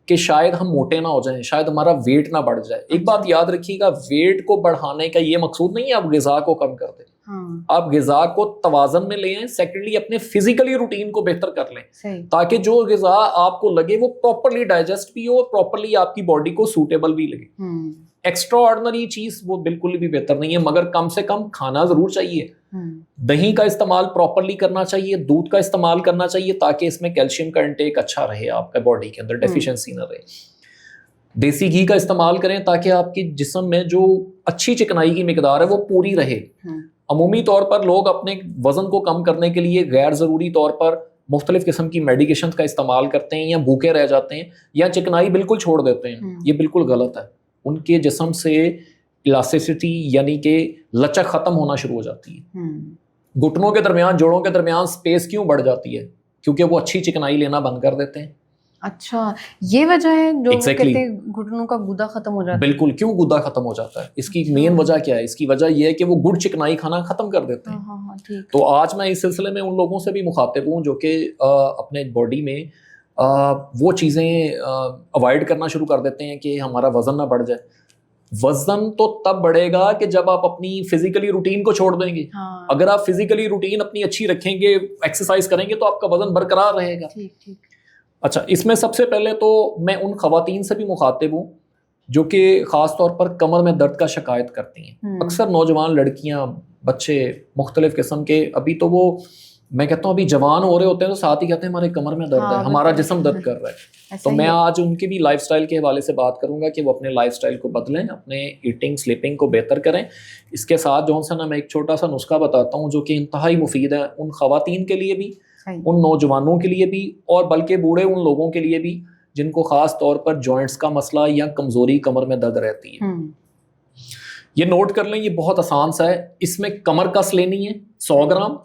کہ شاید ہم موٹے نہ ہو جائیں, شاید ہمارا ویٹ نہ بڑھ جائے. ایک بات یاد رکھیے گا, ویٹ کو بڑھانے کا یہ مقصود نہیں ہے آپ غذا کو کم کر دیں, آپ غذا کو توازن میں لے آئیں. سیکنڈلی اپنے فزیکلی روٹین کو بہتر کر لیں تاکہ جو غذا آپ کو لگے وہ پراپرلی ڈائجسٹ بھی ہو, پراپرلی آپ کی باڈی کو سوٹیبل بھی لگے. ایکسٹرا آرڈنری چیز وہ بالکل بھی بہتر نہیں ہے, مگر کم سے کم کھانا ضرور چاہیے. دہی کا استعمال پراپرلی کرنا چاہیے, دودھ کا استعمال کرنا چاہیے تاکہ اس میں کیلشیم کا انٹیک اچھا رہے, آپ کا باڈی کے اندر ڈیفیشنسی نہ رہے. دیسی گھی کا استعمال کریں تاکہ آپ کے جسم میں جو اچھی چکنائی کی مقدار ہے وہ پوری رہے. عمومی طور پر لوگ اپنے وزن کو کم کرنے کے لیے غیر ضروری طور پر مختلف قسم کی میڈیکیشن کا استعمال کرتے ہیں, یا بھوکے رہ جاتے ہیں, یا چکنائی بالکل چھوڑ دیتے ہیں. یہ بالکل غلط ہے. ان کے جسم سے الاسٹیسٹی یعنی کہ لچک ختم ہونا شروع ہو جاتی ہے. گھٹنوں کے درمیان, جوڑوں کے درمیان سپیس کیوں بڑھ جاتی ہے؟ کیونکہ وہ اچھی چکنائی لینا بند کر دیتے ہیں. اچھا یہ وجہ ہے جو کہتے ہیں گھٹنوں کا گودا ختم ہو جاتا ہے. بالکل, کیوں گودا ختم ہو جاتا ہے؟ اس کی مین وجہ کیا ہے؟ اس کی وجہ یہ ہے کہ وہ گڑ چکنائی کھانا ختم کر دیتے ہیں. تو آج میں اس سلسلے میں ان لوگوں سے بھی مخاطب ہوں جو کہ اپنے باڈی میں وہ چیزیں اوائڈ کرنا شروع کر دیتے ہیں کہ ہمارا وزن نہ بڑھ جائے. وزن تو تب بڑھے گا کہ جب آپ اپنی فزیکلی روٹین کو چھوڑ دیں گے. اگر آپ فزیکلی روٹین اپنی اچھی رکھیں گے, ایکسرسائز کریں گے, تو آپ کا وزن برقرار رہے گا. اچھا اس میں سب سے پہلے تو میں ان خواتین سے بھی مخاطب ہوں جو کہ خاص طور پر کمر میں درد کا شکایت کرتی ہیں. اکثر نوجوان لڑکیاں, بچے مختلف قسم کے, ابھی تو وہ میں کہتا ہوں ابھی جوان ہو رہے ہوتے ہیں تو ساتھ ہی کہتے ہیں ہمارے کمر میں درد ہے, ہمارا جسم درد کر رہا ہے. تو میں آج ان کی بھی لائف سٹائل کے حوالے سے بات کروں گا کہ وہ اپنے لائف سٹائل کو بدلیں, اپنے ایٹنگ سلیپنگ کو بہتر کریں. اس کے ساتھ جون سا نا میں ایک چھوٹا سا نسخہ بتاتا ہوں جو کہ انتہائی مفید ہے ان خواتین کے لیے بھی, ان نوجوانوں کے لیے بھی, اور بلکہ بوڑھے ان لوگوں کے لیے بھی جن کو خاص طور پر جوائنٹس کا مسئلہ یا کمزوری کمر میں درد رہتی ہے. یہ نوٹ کر لیں, یہ بہت آسان سا ہے. اس میں کمر کس لینی ہے 100 گرام,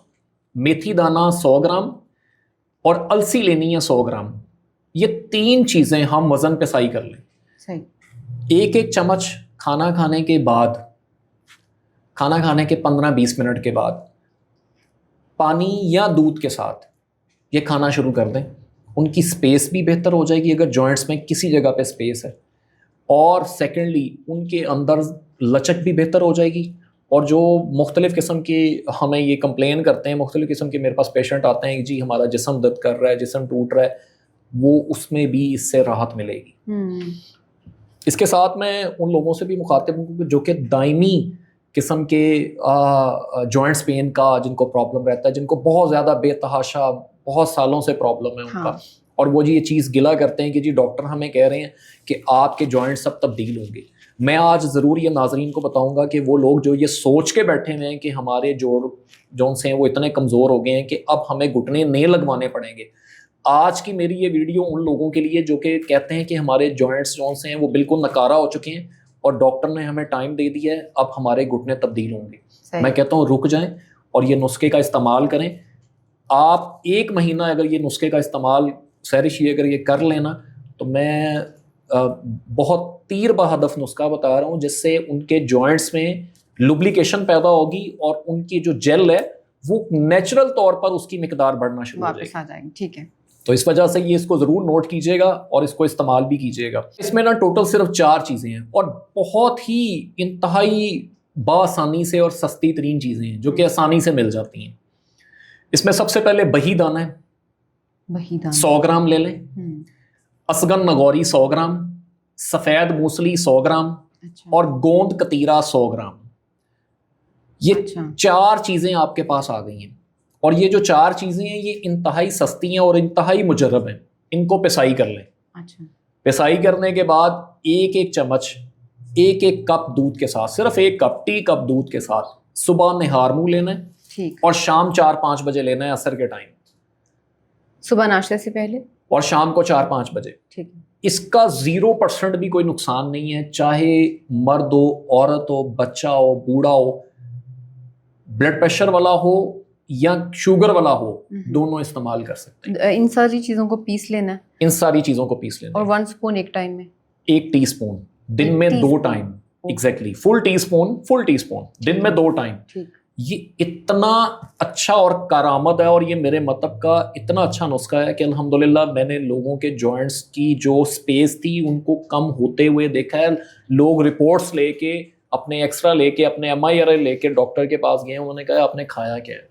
میتھی دانہ 100 گرام, اور السی لینی ہے 100 گرام. یہ 3 چیزیں ہم وزن پہ سائی کر لیں. ایک چمچ کھانا کھانے کے بعد, کھانا کھانے کے 15-20 منٹ کے بعد پانی یا دودھ کے ساتھ یہ کھانا شروع کر دیں. ان کی سپیس بھی بہتر ہو جائے گی اگر جوائنٹس میں کسی جگہ پہ سپیس ہے, اور سیکنڈلی ان کے اندر لچک بھی بہتر ہو جائے گی. اور جو مختلف قسم کی ہمیں یہ کمپلین کرتے ہیں, مختلف قسم کے میرے پاس پیشنٹ آتے ہیں کہ جی ہمارا جسم درد کر رہا ہے, جسم ٹوٹ رہا ہے, وہ اس میں بھی اس سے راحت ملے گی. اس کے ساتھ میں ان لوگوں سے بھی مخاطب ہوں جو کہ دائمی قسم کے جوائنٹس پین کا جن کو پرابلم رہتا ہے, جن کو بہت زیادہ بے تحاشا بہت سالوں سے پرابلم ہے ان کا, اور وہ جی یہ چیز گلا کرتے ہیں کہ جی ڈاکٹر ہمیں کہہ رہے ہیں کہ آپ کے جوائنٹس سب تبدیل ہوں گے. میں آج ضرور یہ ناظرین کو بتاؤں گا کہ وہ لوگ جو یہ سوچ کے بیٹھے ہوئے ہیں کہ ہمارے جوڑ ہیں وہ اتنے کمزور ہو گئے ہیں کہ اب ہمیں گھٹنے نہیں لگوانے پڑیں گے, آج کی میری یہ ویڈیو ان لوگوں کے لیے جو کہ کہتے ہیں کہ ہمارے جوائنٹس ہیں وہ بالکل نکارا ہو چکے ہیں اور ڈاکٹر نے ہمیں ٹائم دے دیا ہے, اب ہمارے گھٹنے تبدیل ہوں گے. میں کہتا ہوں رک جائیں اور یہ نسخے کا استعمال کریں. آپ 1 مہینہ اگر یہ نسخے کا استعمال سہرش یہ اگر یہ کر لینا تو میں بہت تیر بہدف نسخہ بتا رہا ہوں جس سے ان کے جوائنٹس میں لوبلیکیشن پیدا ہوگی اور ان کی جو جیل ہے وہ نیچرل طور پر اس کی مقدار بڑھنا شروع ہو جائے گی. ٹھیک ہے, تو اس وجہ سے یہ اس کو ضرور نوٹ کیجئے گا اور اس کو استعمال بھی کیجئے گا. اس میں نا ٹوٹل صرف 4 چیزیں ہیں اور بہت ہی انتہائی بآسانی سے اور سستی ترین چیزیں ہیں جو کہ آسانی سے مل جاتی ہیں. اس میں سب سے پہلے بہی دانہ ہے, 100 گرام لے لیں. اسگن نگوری 100 گرام, سفید موسلی 100 گرام اور گوند کتیرا 100 گرام. یہ 4 چیزیں آپ کے پاس آ گئی ہیں اور یہ جو 4 چیزیں ہیں یہ انتہائی سستی ہیں اور انتہائی مجرب ہیں. ان کو پسائی کر لیں. پسائی کرنے کے بعد 1 چمچ 1 کپ دودھ کے ساتھ, صرف 1 کپ ٹی کپ دودھ کے ساتھ صبح نہار منہ لینا ہے اور شام 4-5 بجے لینا ہے عصر کے ٹائم, صبح ناشتے سے پہلے اور شام کو 4-5 بجے. اس کا 0% بھی کوئی نقصان نہیں ہے, چاہے مرد ہو, عورت ہو, بچہ ہو, بوڑھا ہو, بلڈ پریشر والا ہو یا شوگر والا ہو, دونوں استعمال کر سکتے ہیں. ان ساری چیزوں کو پیس لینا ہے, ان ساری چیزوں کو پیس لینا اور 1 اسپون ایک ٹائم میں, 1 ٹی اسپون دن میں 2 time, exactly full teaspoon دن میں 2 ٹائم. یہ اتنا اچھا اور کارآمد ہے اور یہ میرے مطلب کا اتنا اچھا نسخہ ہے کہ الحمدللہ میں نے لوگوں کے جوائنٹس کی جو سپیس تھی ان کو کم ہوتے ہوئے دیکھا ہے. لوگ رپورٹس لے کے, اپنے ایکسرا لے کے, اپنے MRI لے کے ڈاکٹر کے پاس گئے, انہوں نے کہا آپ نے کھایا کیا ہے.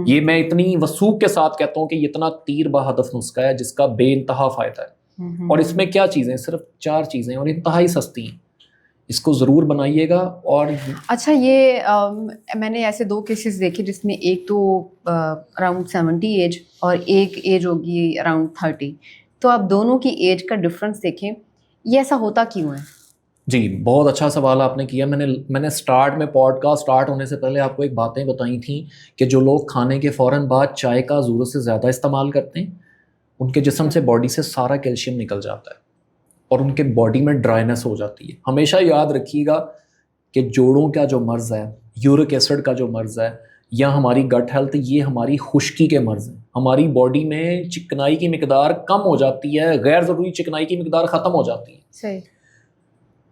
یہ میں اتنی وثوق کے ساتھ کہتا ہوں کہ یہ اتنا تیر بہدف نسخہ ہے جس کا بے انتہا فائدہ ہے. اور اس میں کیا چیزیں, صرف 4 چیزیں اور انتہائی سستی ہیں. اس کو ضرور بنائیے گا. اور اچھا, یہ میں نے ایسے 2 کیسز دیکھے جس میں ایک تو اراؤنڈ 70 ایج اور ایک ایج ہوگی اراؤنڈ 30, تو آپ دونوں کی ایج کا ڈفرنس دیکھیں, یہ ایسا ہوتا کیوں ہے؟ جی بہت اچھا سوال آپ نے کیا. میں نے سٹارٹ میں پوڈ کاسٹ سٹارٹ ہونے سے پہلے آپ کو ایک باتیں بتائی تھیں کہ جو لوگ کھانے کے فوراً بعد چائے کا ضرورت سے زیادہ استعمال کرتے ہیں ان کے جسم سے باڈی سے سارا کیلشیم نکل جاتا ہے اور ان کے باڈی میں ڈرائنس ہو جاتی ہے. ہمیشہ یاد رکھیے گا کہ جوڑوں کا جو مرض ہے, یورک ایسڈ کا جو مرض ہے, یا ہماری گٹ ہیلتھ, یہ ہماری خشکی کے مرض ہیں. ہماری باڈی میں چکنائی کی مقدار کم ہو جاتی ہے, غیر ضروری چکنائی کی مقدار ختم ہو جاتی ہے. صحیح.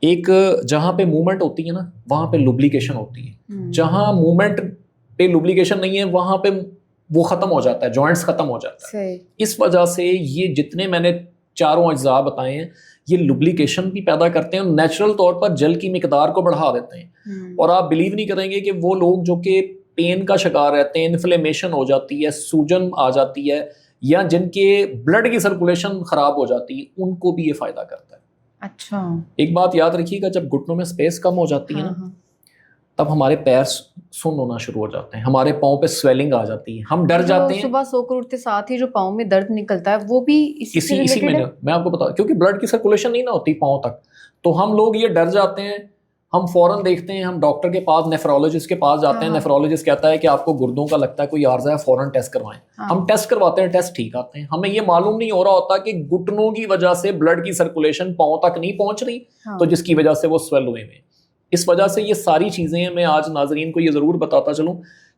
ایک جہاں پہ موومنٹ ہوتی ہے نا وہاں پہ لوبلیکیشن ہوتی ہے, جہاں موومنٹ پہ لوبلیکیشن نہیں ہے وہاں پہ وہ ختم ہو جاتا ہے, جوائنٹس ختم ہو جاتا ہے. اس وجہ سے یہ جتنے میں نے 4 اجزاء بتائے ہیں یہ لوبلیکیشن بھی پیدا کرتے ہیں اور نیچرل طور پر جل کی مقدار کو بڑھا دیتے ہیں. اور آپ بلیو نہیں کریں گے کہ وہ لوگ جو کہ پین کا شکار رہتے ہیں, انفلیمیشن ہو جاتی ہے, سوجن آ جاتی ہے, یا جن کے بلڈ کی سرکولیشن خراب ہو جاتی ہے, ان کو بھی یہ فائدہ کرتا ہے. اچھا, ایک بات یاد رکھیے گا, جب گھٹنوں میں سپیس کم ہو جاتی ہے نا تب ہمارے پیر سن ہونا شروع ہو جاتے ہیں, ہمارے پاؤں پہ سویلنگ آ جاتی ہے, ہم ڈر جاتے ہیں. صبح سو کر اٹھتے ساتھ ہی جو پاؤں میں درد نکلتا ہے وہ بھی اسی میں آپ کو بتا, کیونکہ بلڈ کی سرکولیشن نہیں نہ ہوتی پاؤں تک, تو ہم لوگ یہ ڈر جاتے ہیں. ہم فوراً دیکھتے ہیں, ہم ڈاکٹر کے پاس, نیفرولوجسٹ کے پاس جاتے ہیں. نیفرولوجسٹ کہتا ہے کہ آپ کو گردوں کا لگتا ہے کوئی عارضہ ہے, فوراً ٹیسٹ کروائیں. ہم ٹیسٹ کرواتے ہیں, ٹیسٹ ٹھیک آتے ہیں, ہمیں یہ معلوم نہیں ہو رہا ہوتا کہ گھٹنوں کی وجہ سے بلڈ کی سرکولیشن پاؤں تک نہیں پہنچ رہی, تو جس کی وجہ سے وہ سویل ہوئے ہیں. اس وجہ سے یہ ساری چیزیں ہیں. میں آج ناظرین کو یہ ضرور بتاتا چلوں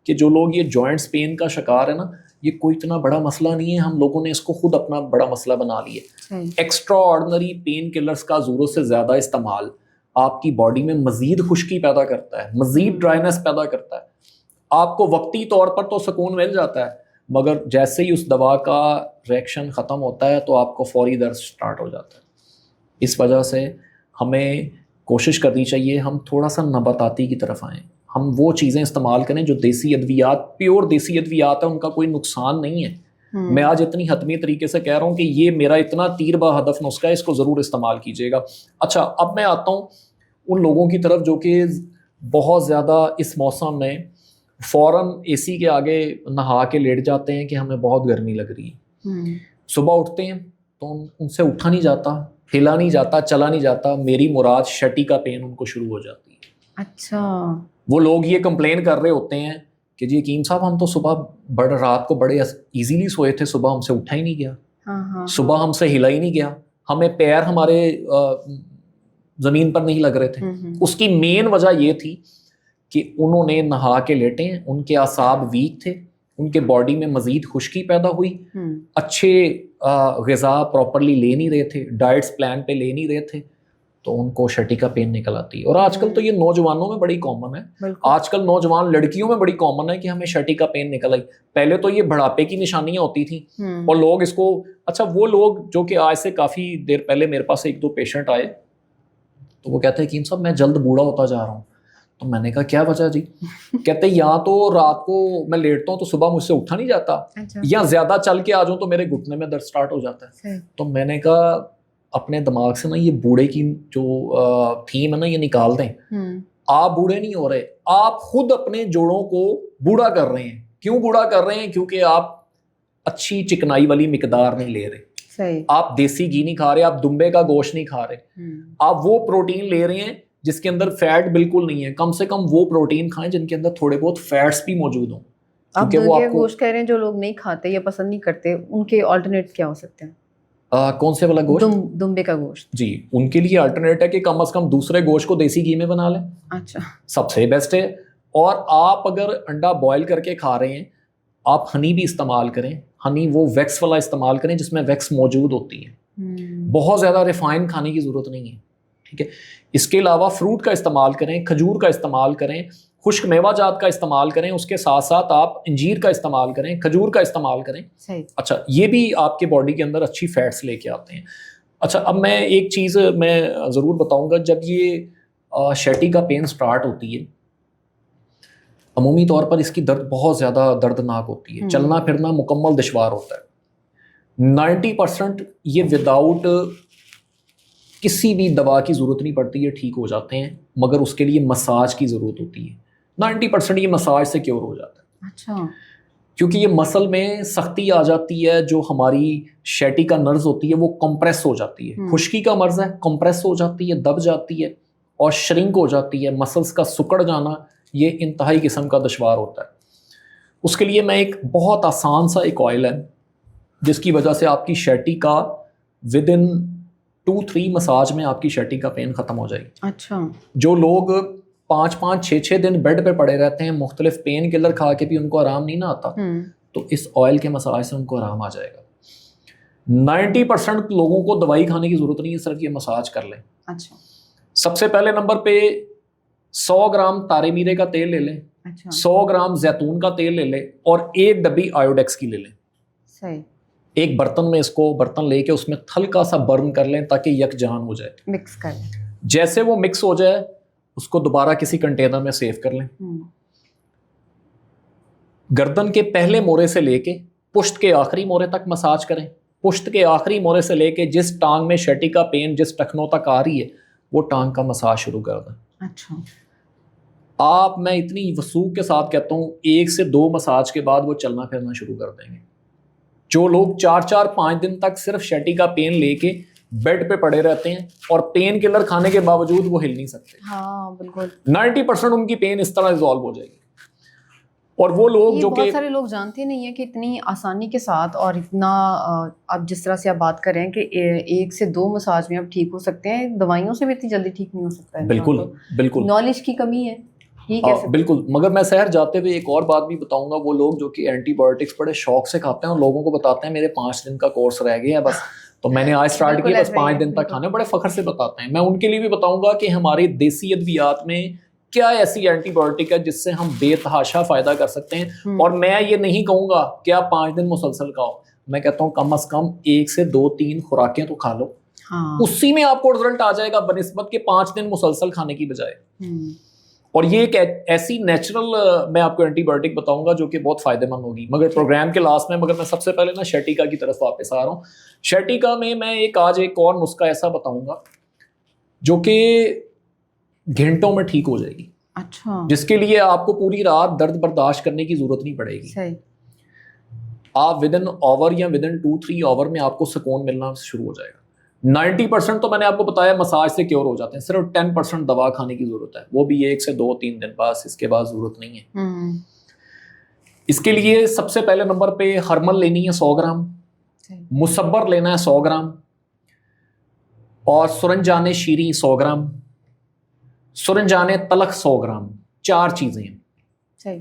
کہ جو لوگ یہ جوائنٹس پین کا شکار ہے نا, یہ کوئی اتنا بڑا مسئلہ نہیں ہے, ہم لوگوں نے اس کو خود اپنا بڑا مسئلہ بنا لیا. ایکسٹرا آرڈنری پین کلرز کا ضرورت سے زیادہ استعمال آپ کی باڈی میں مزید خشکی پیدا کرتا ہے, مزید ڈرائنس پیدا کرتا ہے. آپ کو وقتی طور پر تو سکون مل جاتا ہے, مگر جیسے ہی اس دوا کا ریئیکشن ختم ہوتا ہے تو آپ کو فوری درد سٹارٹ ہو جاتا ہے. اس وجہ سے ہمیں کوشش کرنی چاہیے ہم تھوڑا سا نباتاتی کی طرف آئیں, ہم وہ چیزیں استعمال کریں جو دیسی ادویات, پیور دیسی ادویات ہیں, ان کا کوئی نقصان نہیں ہے. میں آج اتنی حتمی طریقے سے کہہ رہا ہوں کہ یہ میرا اتنا تیر بہ ہدف نسخہ ہے, اس کو ضرور استعمال کیجیے گا. اچھا, اب میں آتا ہوں ان لوگوں کی طرف جو کہ بہت زیادہ اس موسم میں فوراً اے سی کے آگے نہا کے لیٹ جاتے ہیں کہ ہمیں بہت گرمی لگ رہی ہے. صبح اٹھتے ہیں تو ان سے اٹھا نہیں جاتا, ہلا نہیں جاتا, چلا نہیں جاتا, میری مراد شٹی کا پین ان کو شروع ہو جاتی ہے. اچھا. وہ لوگ یہ کمپلین کر رہے ہوتے ہیں کہ جی حکیم صاحب ہم تو صبح رات کو بڑے ایزیلی سوئے تھے, صبح ہم سے اٹھا ہی نہیں گیا, صبح ہم سے ہلا ہی نہیں گیا, ہمیں پیر ہمارے زمین پر نہیں لگ رہے تھے. اس کی مین وجہ یہ تھی کہ انہوں نے نہا کے لیٹے ہیں, ان کے اعصاب ویک تھے, ان کے باڈی میں مزید خشکی پیدا ہوئی, اچھے غذا پراپرلی لے نہیں رہے تھے, ڈائٹس پلان پہ لے نہیں رہے تھے, تو ان کو شٹی کا پین نکل آتی ہے. اور آج کل تو یہ نوجوانوں میں بڑی کامن ہے, آج کل نوجوان لڑکیوں میں بڑی کامن ہے کہ ہمیں شٹی کا پین نکل آئی. پہلے تو یہ بڑھاپے کی نشانیاں ہوتی تھیں اور لوگ اس کو, اچھا وہ لوگ جو کہ آج سے کافی دیر پہلے میرے پاس 1-2 پیشنٹ آئے تو وہ کہتے ہیں حکیم صاحب میں جلد بوڑھا ہوتا جا رہا ہوں. تو میں نے کہا کیا وجہ جی؟ کہتے ہیں یا تو رات کو میں لیٹتا ہوں تو صبح مجھ سے اٹھا نہیں جاتا, یا زیادہ چل کے آ جاؤں تو میرے گھٹنے میں درد سٹارٹ ہو جاتا ہے. تو میں نے کہا اپنے دماغ سے نا یہ بوڑھے کی جو تھیم ہے نا یہ نکال دیں. آپ بوڑھے نہیں ہو رہے, آپ خود اپنے جوڑوں کو بوڑھا کر رہے ہیں. کیوں بوڑھا کر رہے ہیں؟ کیونکہ آپ اچھی چکنائی والی مقدار نہیں لے رہے, آپ دیسی گھی نہیں کھا رہے, آپ دمبے کا گوشت نہیں کھا رہے, آپ وہ پروٹین لے رہے ہیں جس کے اندر فیٹ بالکل نہیں ہے. کم سے کم وہ پروٹین کھائیں جن کے اندر تھوڑے بہت فیٹس بھی موجود ہوں. آپ دمبے کا گوشت کہہ رہے ہیں, جو لوگ نہیں کھاتے یا پسند نہیں کرتے ان کے آلٹرنیٹ کیا ہو سکتے ہیں؟ کون سے والا گوشت؟ دمبے کا گوشت. جی ان کے لیے الٹرنیٹ ہے کہ کم از کم دوسرے گوشت کو دیسی گھی میں بنا لیں. اچھا, سب سے بیسٹ ہے. اور آپ اگر انڈا بوائل کر کے کھا رہے ہیں, آپ ہنی بھی استعمال کریں. ہنی وہ ویکس والا استعمال کریں جس میں ویکس موجود ہوتی ہے. بہت زیادہ ریفائن کھانے کی ضرورت نہیں ہے, ٹھیک ہے. اس کے علاوہ فروٹ کا استعمال کریں, کھجور کا استعمال کریں, خشک میوہ جات کا استعمال کریں. اس کے ساتھ ساتھ آپ انجیر کا استعمال کریں, کھجور کا استعمال کریں. اچھا یہ بھی آپ کے باڈی کے اندر اچھی فیٹس لے کے آتے ہیں. اچھا اب میں ایک چیز میں ضرور بتاؤں گا, جب یہ شٹی کا پین سٹارٹ ہوتی ہے عمومی طور پر اس کی درد بہت زیادہ دردناک ہوتی ہے, چلنا پھرنا مکمل دشوار ہوتا ہے. 90% یہ وداؤٹ کسی بھی دوا کی ضرورت نہیں پڑتی ہے, ٹھیک ہو جاتے ہیں, مگر اس کے لیے مساج کی ضرورت ہوتی ہے. 90% یہ مساج سے کیور ہو جاتا ہے. اچھا, کیونکہ یہ مسل میں سختی آ جاتی ہے, جو ہماری شیٹی کا نرز ہوتی ہے وہ کمپریس ہو جاتی ہے. خشکی کا مرض ہے, کمپریس ہو جاتی ہے, دب جاتی ہے اور شرنک ہو جاتی ہے. مسلس کا سکڑ جانا یہ انتہائی قسم کا دشوار ہوتا ہے. اس کے لیے میں ایک بہت آسان سا ایک آئل ہے جس کی وجہ سے آپ کی شیٹی کا ودن 2-3 مساج میں آپ کی شٹی کا پین ختم ہو جائے گی. اچھا, جو لوگ 5-6 دن بیڈ پہ پڑے رہتے ہیں, مختلف پین کلر کھا کے بھی ان کو آرام نہیں نہ آتا, تو اس آئل کے مساج سے ان کو آرام آ جائے گا. 90% لوگوں کو دوائی کھانے کی ضرورت نہیں ہے, صرف یہ مساج کر لیں. اچھا, سب سے پہلے نمبر پہ 100 گرام تارے میرے کا تیل لے لیں, 100 گرام زیتون کا تیل لے لیں اور 1 ڈبی آیوڈیکس کی لے لیں. صحیح. ایک برتن میں اس کو برتن لے کے اس میں ہلکا سا برن کر لیں تاکہ یکجان ہو جائے, مکس کر لیں. جیسے وہ مکس ہو جائے اس کو دوبارہ کسی کنٹینر میں سیو کر لیں. گردن کے پہلے مورے سے لے کے پشت کے آخری مورے تک مساج کریں. پشت کے آخری مورے سے لے کے جس ٹانگ میں شٹی کا پین جس ٹخنوں تک آ رہی ہے وہ ٹانگ کا مساج شروع کر دیں. اچھا, آپ میں اتنی وثوق کے ساتھ کہتا ہوں 1 سے 2 مساج کے بعد وہ چلنا پھرنا شروع کر دیں گے. جو لوگ 4-5 دن تک صرف شٹی کا پین لے کے بیڈ پہ پڑے رہتے ہیں اور پین کلر کھانے کے باوجود وہ ہل نہیں سکتے, ہاں بالکل 90% ان کی پین اس طرح ریزالو ہو جائے گی. اور وہ لوگ جو کہ بہت سارے لوگ جانتے نہیں ہیں کہ اتنی آسانی کے ساتھ اور اتنا اب جس طرح سے آپ بات کر رہے ہیں کہ 1 سے 2 مساج میں آپ ٹھیک ہو سکتے ہیں, دوائیوں سے بھی اتنی جلدی ٹھیک نہیں ہو سکتا ہے. بالکل نالج کی کمی ہے. بالکل. مگر میں سحر جاتے ہوئے ایک اور بات بھی بتاؤں گا, وہ لوگ جو کہ اینٹی بایوٹکس بڑے شوق سے کھاتے ہیں اور لوگوں کو بتاتے ہیں میرے 5 دن کا کورس رہ گیا ہے بس, تو میں نے آج اسٹارٹ کیا, بس 5 دن تک کھانا, بڑے فخر سے بتاتے ہیں. میں ان کے لیے بھی بتاؤں گا کہ ہماری دیسی ادویات میں کیا ایسی اینٹی بایوٹک ہے جس سے ہم بے تحاشا فائدہ کر سکتے ہیں. اور میں یہ نہیں کہوں گا کہ آپ 5 دن مسلسل کھاؤ, میں کہتا ہوں کم از کم 1 سے 2-3 خوراکیں تو کھا لو, اسی میں آپ کو رزلٹ آ جائے گا بنسبت کے 5 دن مسلسل کھانے کی بجائے. اور یہ ایک ایسی نیچرل میں آپ کو اینٹی بایوٹک بتاؤں گا جو کہ بہت فائدہ مند ہوگی. مگر پروگرام کے لاسٹ میں مگر میں سب سے پہلے نا شٹیکا کی طرف واپس آ رہا ہوں. شٹیکا میں آج ایک اور نسخہ ایسا بتاؤں گا جو کہ گھنٹوں میں ٹھیک ہو جائے گی. اچھا, جس کے لیے آپ کو پوری رات درد برداشت کرنے کی ضرورت نہیں پڑے گی. صحیح. آپ ود ان آور یا ود ان 2-3 آور میں آپ کو سکون ملنا شروع ہو جائے گا. 90% تو میں نے آپ کو بتایا مساج سے کیور ہو جاتے ہیں, صرف 10% دوا کھانے کی ضرورت ہے, وہ بھی 1 سے 2-3 دن بس, اس کے بعد ضرورت نہیں ہے. اس کے لیے سب سے پہلے نمبر پہ ہرمل لینی ہے 100 گرام, مصبر لینا ہے 100 گرام, اور سرنجان شیریں 100 گرام, سرنجان تلخ 100 گرام. 4 چیزیں ہیں.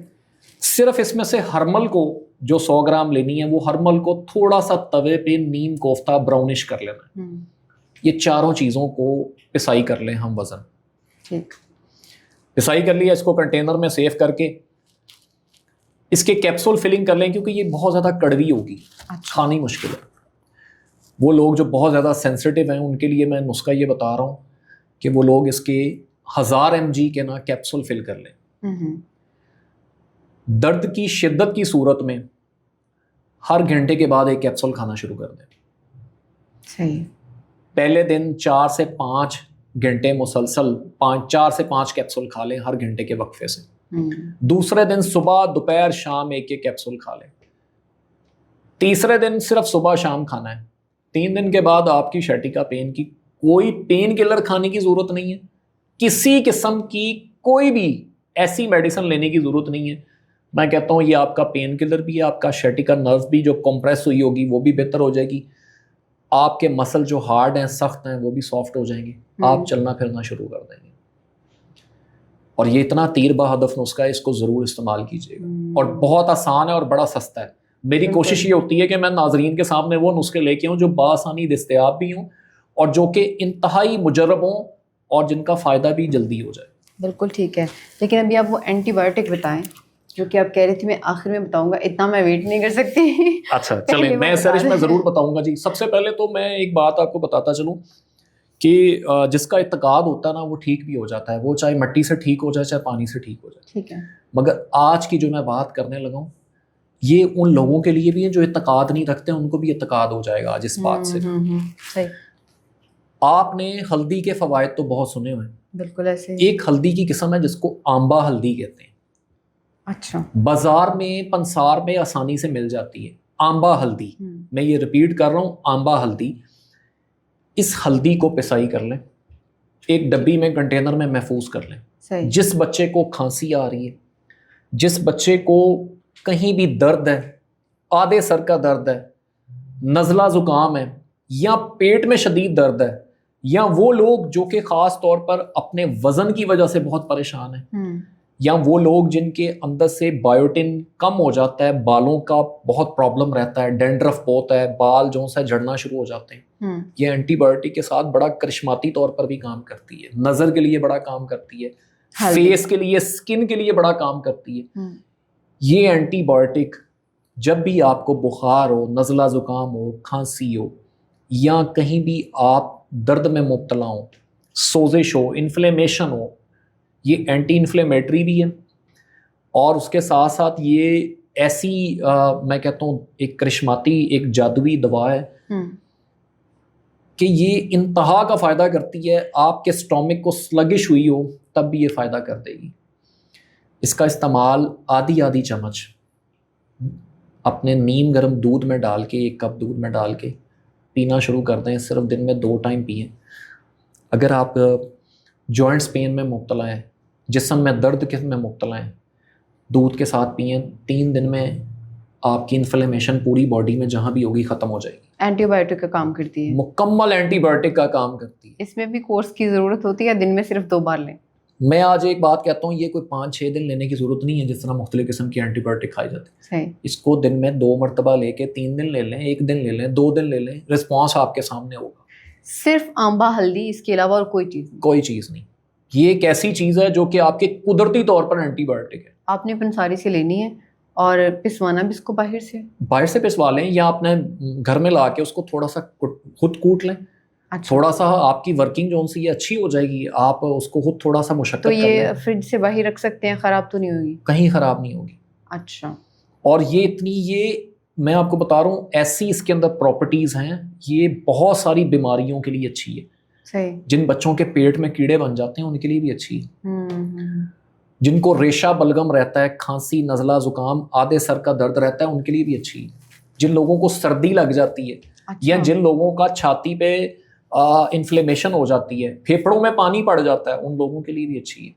صرف اس میں سے ہرمل کو جو 100 گرام لینی ہے, وہ ہرمل کو تھوڑا سا توے پہ نیم کوفتہ براؤنش کر لینا ہے. یہ 4 چیزوں کو پسائی کر لیں ہم وزن. پسائی کر لیا, اس کو کنٹینر میں سیو کر کے اس کے کیپسول فلنگ کر لیں, کیونکہ یہ بہت زیادہ کڑوی ہوگی, کھانی مشکل ہے. وہ لوگ جو بہت زیادہ سینسٹیو ہیں ان کے لیے میں نسخہ یہ بتا رہا ہوں کہ وہ لوگ اس کے 1000 mg کے نا کیپسول فل کر لیں. درد کی شدت کی صورت میں ہر گھنٹے کے بعد 1 کیپسول کھانا شروع کر دیں. صحیح. پہلے دن 4 سے 5 گھنٹے مسلسل 4 سے 5 کیپسول کھا لیں ہر گھنٹے کے وقفے سے. دوسرے دن صبح دوپہر شام 1 کیپسول کھا لیں. تیسرے دن صرف صبح شام کھانا ہے. 3 دن کے بعد آپ کی شیٹیکا پین کی کوئی پین کلر کھانے کی ضرورت نہیں ہے, کسی قسم کی کوئی بھی ایسی میڈیسن لینے کی ضرورت نہیں ہے. میں کہتا ہوں یہ آپ کا پین کلر بھی ہے, آپ کا شیٹیکا نرو بھی جو کمپریس ہوئی ہوگی وہ بھی بہتر ہو جائے گی, آپ کے مسل جو ہارڈ ہیں سخت ہیں وہ بھی سافٹ ہو جائیں گے, آپ چلنا پھرنا شروع کر دیں گے. اور یہ اتنا تیر بہ ہدف نسخہ ہے, اس کو ضرور استعمال کیجیے گا, اور بہت آسان ہے اور بڑا سستا ہے. میری کوشش یہ ہوتی ہے کہ میں ناظرین کے سامنے وہ نسخے لے کے ہوں جو بآسانی دستیاب بھی ہوں اور جو کہ انتہائی مجرب ہوں اور جن کا فائدہ بھی جلدی ہو جائے. بالکل ٹھیک ہے, لیکن ابھی آپ وہ اینٹی بایوٹک بتائیں جو کہ آپ کہہ رہی تھی, میں آخر میں بتاؤں گا, اتنا میں ویٹ نہیں کر سکتی. اچھا چلیں, میں سرش میں ضرور بتاؤں گا جی. سب سے پہلے تو میں ایک بات آپ کو بتاتا چلوں کہ جس کا اعتقاد ہوتا ہے نا وہ ٹھیک بھی ہو جاتا ہے, وہ چاہے مٹی سے ٹھیک ہو جائے چاہے پانی سے ٹھیک ہو جائے. ٹھیک ہے. مگر آج کی جو میں بات کرنے لگا ہوں یہ ان لوگوں کے لیے بھی ہے جو اعتقاد نہیں رکھتے, ان کو بھی اعتقاد ہو جائے گا آج اس بات سے. صحیح. آپ نے ہلدی کے فوائد تو بہت سنے ہوئے ہیں. بالکل ایسے. ایک ہلدی کی قسم ہے جس کو آمبا ہلدی کہتے ہیں. اچھا. بازار میں پنسار میں آسانی سے مل جاتی ہے آمبا ہلدی. میں یہ ریپیٹ کر رہا ہوں, آمبا ہلدی. اس ہلدی کو پسائی کر لیں, ایک ڈبی میں کنٹینر میں محفوظ کر لیں. صحیح. جس بچے کو کھانسی آ رہی ہے, جس بچے کو کہیں بھی درد ہے, آدھے سر کا درد ہے, نزلہ زکام ہے, یا پیٹ میں شدید درد ہے, یا وہ لوگ جو کہ خاص طور پر اپنے وزن کی وجہ سے بہت پریشان ہیں, یا وہ لوگ جن کے اندر سے بایوٹن کم ہو جاتا ہے, بالوں کا بہت پرابلم رہتا ہے, ڈینڈرف بہت ہے, بال جو ہے جھڑنا شروع ہو جاتے ہیں, یہ اینٹی بایوٹک کے ساتھ بڑا کرشماتی طور پر بھی کام کرتی ہے. نظر کے لیے بڑا کام کرتی ہے, فیس کے لیے, اسکن کے لیے بڑا کام کرتی ہے. یہ اینٹی بایوٹک جب بھی آپ کو بخار ہو, نزلہ زکام ہو, کھانسی ہو, یا کہیں بھی آپ درد میں مبتلا ہوں, سوزش ہو, انفلیمیشن ہو, یہ اینٹی انفلیمیٹری بھی ہے. اور اس کے ساتھ ساتھ یہ ایسی میں کہتا ہوں ایک کرشماتی ایک جادوئی دوا ہے کہ یہ انتہا کا فائدہ کرتی ہے. آپ کے سٹومک کو سلگش ہوئی ہو تب بھی یہ فائدہ کر دے گی. اس کا استعمال آدھی چمچ اپنے نیم گرم دودھ میں ڈال کے, 1 کپ دودھ میں ڈال کے پینا شروع کر دیں. صرف دن میں 2 ٹائم پئیں. اگر آپ جوائنٹس پین میں مبتلا ہیں, جسم میں درد کے میں مبتلا ہیں, دودھ کے ساتھ پئیں. 3 دن میں آپ کی انفلیمیشن پوری باڈی میں جہاں بھی ہوگی ختم ہو جائے گی. اینٹی بایوٹک کا کام کرتی ہے, مکمل اینٹی بایوٹک کا کام کرتی ہے. اس میں بھی کورس کی ضرورت ہوتی ہے, دن میں صرف 2 بار لیں. میں آج ایک بات کہتا ہوں, یہ کوئی 5-6 دن لینے کی ضرورت نہیں ہے جس طرح مختلف قسم کی اینٹی بایوٹک کھائی جاتی ہے. اس کو دن میں 2 مرتبہ لے کے 3 دن لے لیں, 1 دن لے لیں, 2 دن لے لیں, رسپانس آپ کے سامنے ہوگا. صرف آمبا ہلدی, اس کے علاوہ اور کوئی چیز نہیں؟ کوئی چیز نہیں. یہ ایک ایسی چیز ہے جو کہ آپ کے قدرتی طور پر اینٹی بایوٹک ہے. آپ نے پنساری سے لینی ہے اور پسوانا بھی اس کو باہر سے پسوا لیں, یا اپنے گھر میں لا کے اس کو تھوڑا سا خود کوٹ لیں. تھوڑا سا آپ کی ورکنگ جو سی اچھی ہو جائے گی, آپ اس کو خود تھوڑا سا مشقت تو یہ فریج سے باہر رکھ سکتے ہیں, خراب تو نہیں ہوگی؟ کہیں خراب نہیں ہوگی. اچھا. اور یہ میں آپ کو بتا رہا ہوں ایسی اس کے اندر پراپرٹیز ہیں, یہ بہت ساری بیماریوں کے لیے اچھی ہے. صحیح. جن بچوں کے پیٹ میں کیڑے بن جاتے ہیں ان کے لیے بھی اچھی ہے. جن کو ریشہ بلغم رہتا ہے, کھانسی, نزلہ زکام, آدھے سر کا درد رہتا ہے, ان کے لیے بھی اچھی ہے. جن لوگوں کو سردی لگ جاتی ہے یا جن لوگوں کا چھاتی پہ انفلیمیشن ہو جاتی ہے, پھیپھڑوں میں پانی پڑ جاتا ہے, ان لوگوں کے لیے بھی اچھی ہے.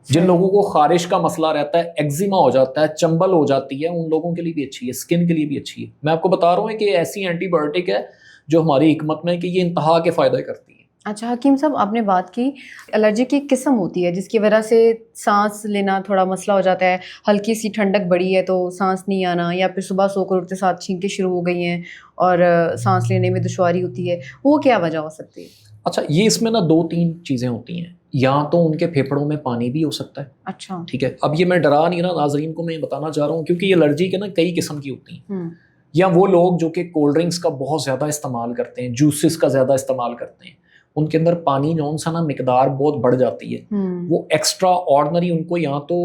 جن لوگوں کو خارش کا مسئلہ رہتا ہے, ایگزیما ہو جاتا ہے, چمبل ہو جاتی ہے, ان لوگوں کے لیے بھی اچھی ہے, اسکن کے لیے بھی اچھی ہے. میں آپ کو بتا رہا ہوں کہ ایسی اینٹی بایوٹک ہے جو ہماری حکمت میں کہ یہ انتہا کے فائدے کرتی ہے. اچھا حکیم صاحب, آپ نے بات کی الرجی کی قسم ہوتی ہے جس کی وجہ سے سانس لینا تھوڑا مسئلہ ہو جاتا ہے, ہلکی سی ٹھنڈک بڑی ہے تو سانس نہیں آنا, یا پھر صبح سو کر اٹھتے ساتھ چھینکیں شروع ہو گئی ہیں اور سانس لینے میں دشواری ہوتی ہے, وہ کیا وجہ ہو سکتی ہے؟ اچھا, یہ اس میں نا 2-3 چیزیں ہوتی ہیں. یا تو ان کے پھیپھڑوں میں پانی بھی ہو سکتا ہے. اچھا ٹھیک ہے, اب یہ میں ڈرا نہیں رہا ناظرین کو, میں بتانا چاہ رہا ہوں کیونکہ یہ الرجی کے نا کئی قسم کی ہوتی ہیں. یا وہ لوگ جو کہ کولڈ ڈرنکس کا بہت زیادہ استعمال کرتے ہیں, جوسز کا زیادہ استعمال کرتے ہیں, ان کے اندر پانی جو سا نا مقدار بہت بڑھ جاتی ہے. وہ ایکسٹرا آرڈنری ان کو یا تو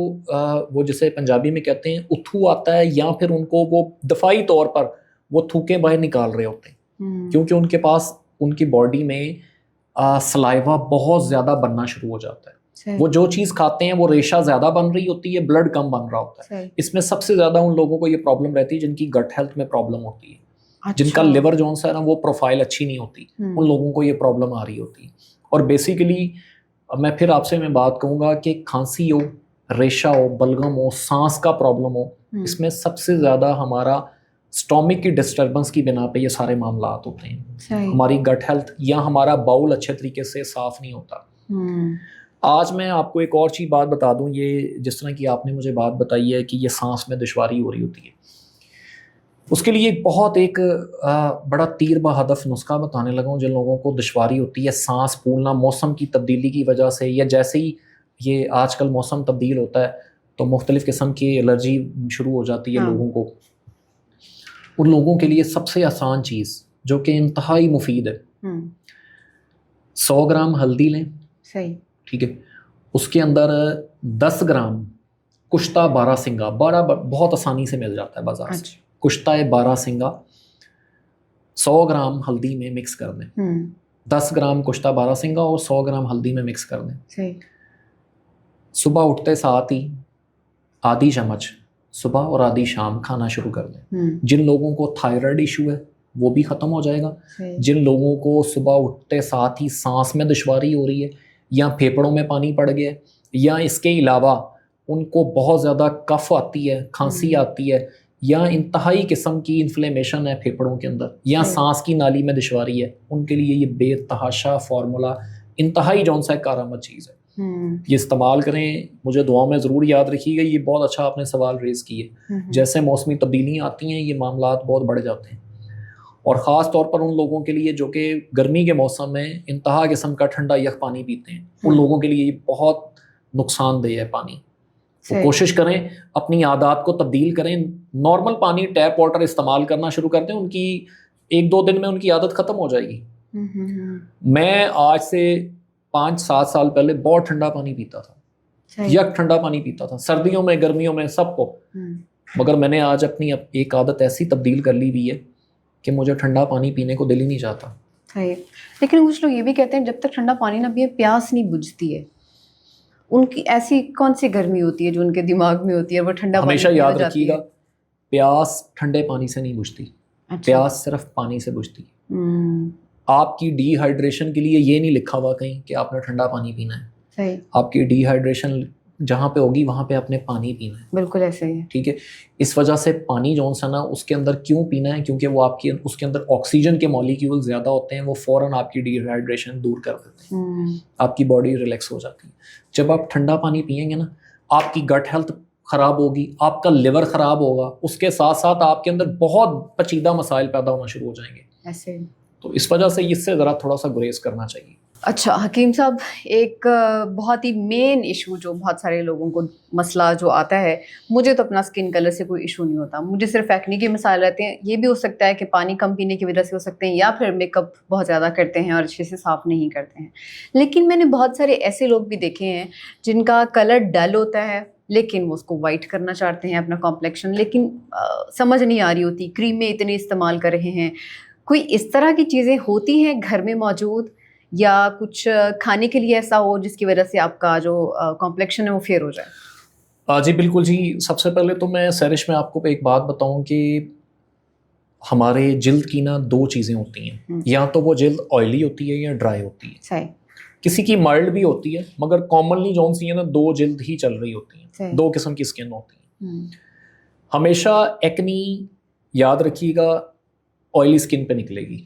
وہ جسے پنجابی میں کہتے ہیں اتھو آتا ہے, یا پھر ان کو وہ دفاعی طور پر وہ تھوکیں باہر نکال رہے ہوتے ہیں, کیونکہ ان کے پاس ان کی باڈی میں سلائیوا بہت زیادہ بننا شروع ہو جاتا ہے. وہ جو چیز کھاتے ہیں وہ ریشہ زیادہ بن رہی ہوتی ہے, بلڈ کم بن رہا ہوتا ہے. اس میں سب سے زیادہ ان لوگوں کو یہ پرابلم رہتی ہے جن کی گٹ ہیلتھ میں پرابلم ہوتی ہے, جن کا لیور جو ہے نا وہ پروفائل اچھی نہیں ہوتی, ان لوگوں کو یہ پرابلم آ رہی ہوتی ہے. اور بیسیکلی میں پھر آپ سے میں بات کہوں گا کہ کھانسی ہو, ریشہ ہو, بلغم ہو, سانس کا پرابلم ہو, اس میں سب سے زیادہ ہمارا اسٹامک کی ڈسٹربنس کی بنا پہ یہ سارے معاملات ہوتے ہیں. ہماری گٹ ہیلتھ یا ہمارا باؤل اچھے طریقے سے صاف نہیں ہوتا. آج میں آپ کو ایک اور چیز بات بتا دوں, یہ جس طرح کی آپ نے مجھے بات بتائی ہے کہ یہ سانس میں دشواری ہو رہی ہوتی ہے, اس کے لیے بہت ایک بڑا تیر بہدف نسخہ بتانے لگا ہوں. جن لوگوں کو دشواری ہوتی ہے سانس پھولنا موسم کی تبدیلی کی وجہ سے, یا جیسے ہی یہ آج کل موسم تبدیل ہوتا ہے تو مختلف قسم کی الرجی شروع ہو جاتی ہے لوگوں کو, ان لوگوں کے لیے سب سے آسان چیز جو کہ انتہائی مفید ہے, 100 گرام ہلدی لیں. صحیح, ٹھیک ہے, اس کے اندر 10 گرام کشتہ بارہ سنگا, بہت آسانی سے مل جاتا ہے بازار سے, کشتہ بارہ سنگا 100 گرام ہلدی میں مکس کر دیں. 10 گرام کشتہ بارہ سنگا اور 100 گرام ہلدی میں مکس کر دیں. صبح اٹھتے ساتھ ہی آدھی چمچ صبح اور آدھی شام کھانا شروع کر دیں. جن لوگوں کو تھائرائڈ ایشو ہے وہ بھی ختم ہو جائے گا. جن لوگوں کو صبح اٹھتے ساتھ ہی سانس میں دشواری ہو رہی ہے, یا پھیپھڑوں میں پانی پڑ گیا, یا اس کے علاوہ ان کو بہت زیادہ کف آتی ہے, کھانسی آتی ہے, یا انتہائی قسم کی انفلیمیشن ہے پھیپھڑوں کے اندر, یا سانس کی نالی میں دشواری ہے, ان کے لیے یہ بے تحاشا فارمولا انتہائی جون سا کارآمد چیز ہے. یہ استعمال کریں, مجھے دعاؤں میں ضرور یاد رکھیے گا. یہ بہت اچھا آپ نے سوال ریز کیے. جیسے موسمی تبدیلیاں آتی ہیں یہ معاملات بہت بڑھ جاتے ہیں, اور خاص طور پر ان لوگوں کے لیے جو کہ گرمی کے موسم میں انتہا قسم کا ٹھنڈا یک پانی پیتے ہیں, ان لوگوں کے لیے یہ بہت نقصان دہ ہے پانی. تو کوشش کریں اپنی عادات کو تبدیل کریں, نارمل پانی ٹیپ واٹر استعمال کرنا شروع کرتے ہیں, ان کی 1-2 دن میں ان کی عادت ختم ہو جائے گی. میں آج سے 5-7 سال پہلے بہت ٹھنڈا پانی پیتا تھا, یک ٹھنڈا پانی پیتا تھا, سردیوں میں گرمیوں میں سب کو, مگر میں نے آج اپنی ایک عادت ایسی تبدیل کر لی ہوئی ہے کہ مجھے ٹھنڈا پانی پینے کو دل ہی نہیں چاہتا. لیکن کچھ لوگ یہ بھی کہتے ہیں جب تک ٹھنڈا پانی نہ پیے پیاس نہیں بجھتی ہے. ان کی ایسی کون سی گرمی ہوتی ہے جو ان کے دماغ میں ہوتی ہے, وہ ٹھنڈا پانی ہمیشہ یاد رکھیے گا, پیاس ٹھنڈے پانی سے نہیں بجھتی, پیاس صرف پانی سے بجھتی ہے. آپ کی ڈی ہائیڈریشن کے لیے یہ نہیں لکھا ہوا کہیں کہ آپ نے ٹھنڈا پانی پینا ہے. آپ کی ڈی ہائیڈریشن جہاں پہ ہوگی وہاں پہ آپ نے پانی پینا ہے. بالکل ایسے ہی ہے. ٹھیک ہے, اس وجہ سے پانی جو سا نا اس کے اندر کیوں پینا ہے, کیونکہ وہ آپ کی اس کے اندر آکسیجن کے مالیکیول زیادہ ہوتے ہیں, وہ فوراً آپ کی ڈی ہائیڈریشن دور کر دیتے ہیں, آپ کی باڈی ریلیکس ہو جاتی ہے. جب آپ ٹھنڈا پانی پئیں گے نا, آپ کی گٹ ہیلتھ خراب ہوگی, آپ کا لیور خراب ہوگا, اس کے ساتھ ساتھ آپ کے اندر بہت پیچیدہ مسائل پیدا ہونا شروع ہو جائیں گے. ایسے تو اس وجہ سے اس سے ذرا تھوڑا سا گریز کرنا چاہیے. اچھا حکیم صاحب, ایک بہت ہی مین ایشو جو بہت سارے لوگوں کو مسئلہ جو آتا ہے, مجھے تو اپنا اسکن کلر سے کوئی ایشو نہیں ہوتا, مجھے صرف ایکنی کے مسائل رہتے ہیں. یہ بھی ہو سکتا ہے کہ پانی کم پینے کی وجہ سے ہو سکتے ہیں, یا پھر میک اپ بہت زیادہ کرتے ہیں اور اچھے سے صاف نہیں کرتے ہیں. لیکن میں نے بہت سارے ایسے لوگ بھی دیکھے ہیں جن کا کلر ڈل ہوتا ہے لیکن وہ اس کو وائٹ کرنا چاہتے ہیں اپنا کمپلیکشن, لیکن سمجھ نہیں آ رہی ہوتی, کریمیں اتنے استعمال کر رہے ہیں. کوئی اس طرح کی چیزیں ہوتی ہیں گھر میں موجود, یا کچھ کھانے کے لیے ایسا ہو جس کی وجہ سے آپ کا جو کمپلیکشن ہے وہ فیئر ہو جائے؟ جی بالکل جی. سب سے پہلے تو میں سیرش میں آپ کو ایک بات بتاؤں کہ ہمارے جلد کی نا دو چیزیں ہوتی ہیں, یا تو وہ جلد آئلی ہوتی ہے یا ڈرائی ہوتی ہے. صحیح. کسی کی مائلڈ بھی ہوتی ہے, مگر کامنلی جون سی ہے نا دو جلد ہی چل رہی ہوتی ہیں, دو قسم کی اسکن ہوتی ہیں. ہمیشہ ایکنی یاد رکھیے گا آئلی اسکن پہ نکلے گی.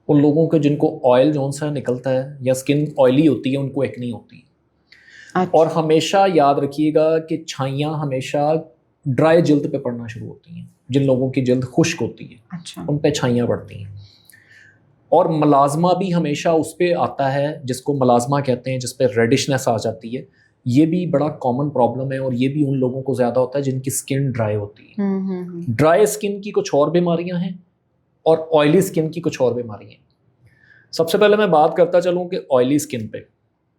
ان لوگوں کے جن کو آئل جون سا نکلتا ہے یا اسکن آئلی ہوتی ہے ان کو ایکنی ہوتی ہے. اور ہمیشہ یاد رکھیے گا کہ چھائیاں ہمیشہ ڈرائی جلد پہ پڑنا شروع ہوتی ہیں. جن لوگوں کی جلد خشک ہوتی ہے ان پہ چھائیاں پڑتی ہیں. اور ملازمہ بھی ہمیشہ اس پہ آتا ہے جس کو ملازمہ کہتے ہیں, جس پہ ریڈشنس آ جاتی ہے. یہ بھی بڑا کامن پرابلم ہے, اور یہ بھی ان لوگوں کو زیادہ ہوتا ہے جن کی اسکن ڈرائی ہوتی ہے. ڈرائی اسکن کی کچھ اور بیماریاں ہیں اور آئلی اسکن کی کچھ اور بیماریاں ہیں. سب سے پہلے میں بات کرتا چلوں کہ آئلی اسکن پہ,